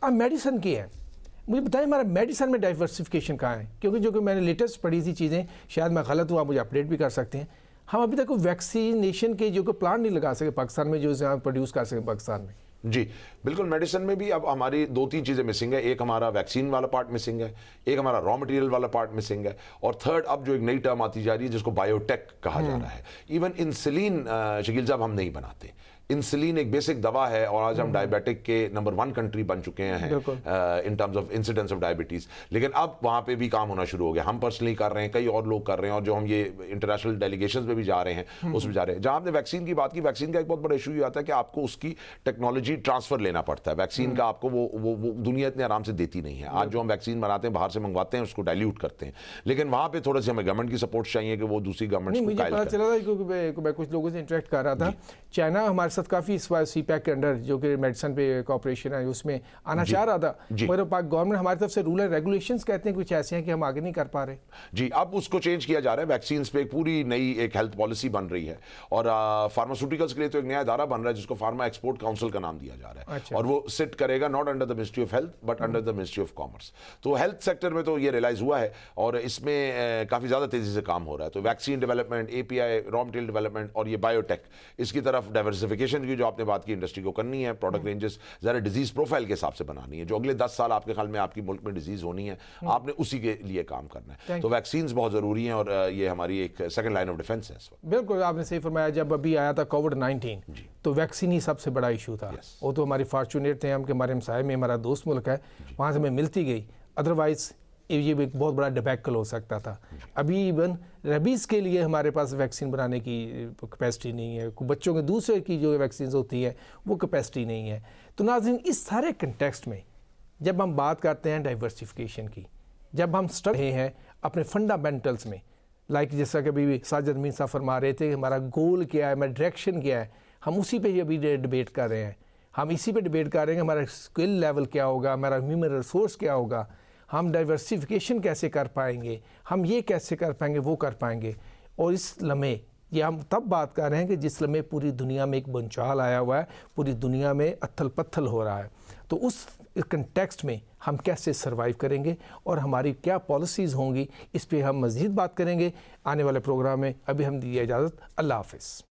اب میڈیسن کی ہے، مجھے بتائیں ہمارا میڈیسن میں ڈائیورسفیکیشن کہاں ہے؟ کیونکہ جو کہ میں نے لیٹسٹ پڑھی تھی چیزیں، شاید میں غلط ہوں، آپ مجھے اپڈیٹ بھی کر سکتے ہیں. ہم ابھی تک ویکسینیشن کے جو کہ پلان نہیں لگا سکے پاکستان میں، جو پروڈیوس کر سکے پاکستان میں. جی بالکل، میڈیسن میں بھی اب ہماری 2-3 چیزیں مسنگ ہے. ایک ہمارا ویکسین والا پارٹ مسنگ ہے، ایک ہمارا را مٹیریل والا پارٹ مسنگ ہے، اور تھرڈ اب جو ایک نئی ٹرم آتی جا رہی ہے جس کو بایو ٹیک کہا جا رہا ہے. ایون انسولین شکیل صاحب ہم نہیں بناتے. انسولین ایک بیسک دوا ہے، اور آج ہم ڈائبیٹک کے نمبر 1 کنٹری بن چکے ہیں in terms of incidence of diabetes. لیکن اب وہاں پہ بھی کام ہونا شروع ہو گیا. ہم پرسنلی کر رہے ہیں، کئی اور لوگ کر رہے ہیں، اور جو ہم یہ انٹرنیشنل ڈیلیگیشنز میں بھی جا رہے ہیں اس میں جا رہے ہیں. جہاں آپ نے ویکسین کی بات کی، ویکسین کا ایک بہت بڑا ایشو یہ آتا ہے کہ آپ کو اس کی ٹیکنالوجی ٹرانسفر لینا پڑتا ہے. ویکسین کا آپ کو وہ دنیا اتنے آرام سے دیتی نہیں ہے. آج جو ہم ویکسین بناتے ہیں باہر سے منگواتے ہیں، اس کو ڈائلیوٹ کرتے ہیں، لیکن وہاں پہ تھوڑا سی ہمیں گورنمنٹ کی سپورٹ چاہیے کہ وہ دوسری گورنمنٹ کو مجھے پتا چلا تھا کیونکہ میں کچھ لوگوں سے انٹریکٹ کر رہا تھا. چائنا ہمارے ساتھ کافی سی پیک کے انڈر جو کہ میڈیسن پہ کوآپریشن ہے اس میں آنا چاہ رہا تھا، مگر پاک گورنمنٹ ہماری طرف سے رول اینڈ ریگولیشنز کہتے ہیں کچھ ایسے ہیں کہ ہم آگے نہیں کر پا رہے. جی اب اس کو چینج کیا جا رہا ہے. ویکسینز پہ ایک پوری نئی ایک ہیلتھ پالیسی بن رہی ہے، اور فارماسیوٹیکلز کے لیے تو ایک نیا ادارہ بن رہا ہے جس کو فارما ایکسپورٹ کاؤنسل کا نام دیا جا رہا ہے، اور وہ سٹ کرے گا not under the ministry of health but under the ministry of commerce. تو ہیلتھ سیکٹر میں تو یہ ریلائز ہوا ہے، اور اس میں کافی زیادہ تیزی سے کام ہو رہا ہے. تو ویکسین ڈیولپمنٹ، اے پی آئی، را مٹیریل ڈیولپمنٹ، اور یہ بایو ٹیک، اس کی طرف ڈائیورسفیکیشن کی جو آپ نے بات کی انڈسٹری کو کرنی ہے. پروڈکٹ رینجز ذرا ڈیزیز پروفائل کے حساب سے بنانی ہے. جو اگلے 10 سال آپ کے خیال میں آپ کی ملک میں ڈیزیز ہونی ہے، آپ نے اسی کے لیے کام کرنا ہے. تو ویکسینز بہت ضروری ہیں، اور یہ ہماری ایک سیکنڈ لائن آف ڈیفنس ہے. بالکل آپ نے صحیح فرمایا. جب ابھی آیا تھا کووڈ-19 تو ویکسین ہی سب سے بڑا ایشو تھا. وہ تو ہماری فارچونیٹ تھے ہم کہ ہمارے ہمسائے میں ہمارا دوست ملک ہے، وہاں سے ہمیں ملتی گئی، ادروائز یہ بھی ایک بہت بڑا ڈیبیکل ہو سکتا تھا. ابھی ایون ریبیز کے لیے ہمارے پاس ویکسین بنانے کی کیپیسٹی نہیں ہے. بچوں کے دوسرے کی جو ویکسینز ہوتی ہے وہ کیپیسٹی نہیں ہے. تو ناظرین، اس سارے کنٹیکسٹ میں جب ہم بات کرتے ہیں ڈائیورسفیکیشن کی، جب ہم اسٹرگل رہے ہیں اپنے فنڈامنٹلز میں، لائک جیسا کہ ابھی ساجد امین صاحب فرما رہے تھے کہ ہمارا گول کیا ہے، ہمارا ڈائریکشن کیا ہے، ہم اسی پہ ابھی ڈیبیٹ کر رہے ہیں. ہم اسی پہ ڈیبیٹ کر رہے ہیں کہ ہمارا اسکل لیول کیا ہوگا، ہمارا ہیومن ریسورس کیا ہوگا، ہم ڈائیورسفیکیشن کیسے کر پائیں گے، ہم یہ کیسے کر پائیں گے، وہ کر پائیں گے. اور اس لمحے یہ ہم تب بات کر رہے ہیں کہ جس لمحے پوری دنیا میں ایک بنچال آیا ہوا ہے، پوری دنیا میں اتھل پتھل ہو رہا ہے. تو اس کنٹیکسٹ میں ہم کیسے سروائیو کریں گے اور ہماری کیا پالیسیز ہوں گی، اس پہ ہم مزید بات کریں گے آنے والے پروگرام میں. ابھی ہم دیجیے اجازت. اللہ حافظ.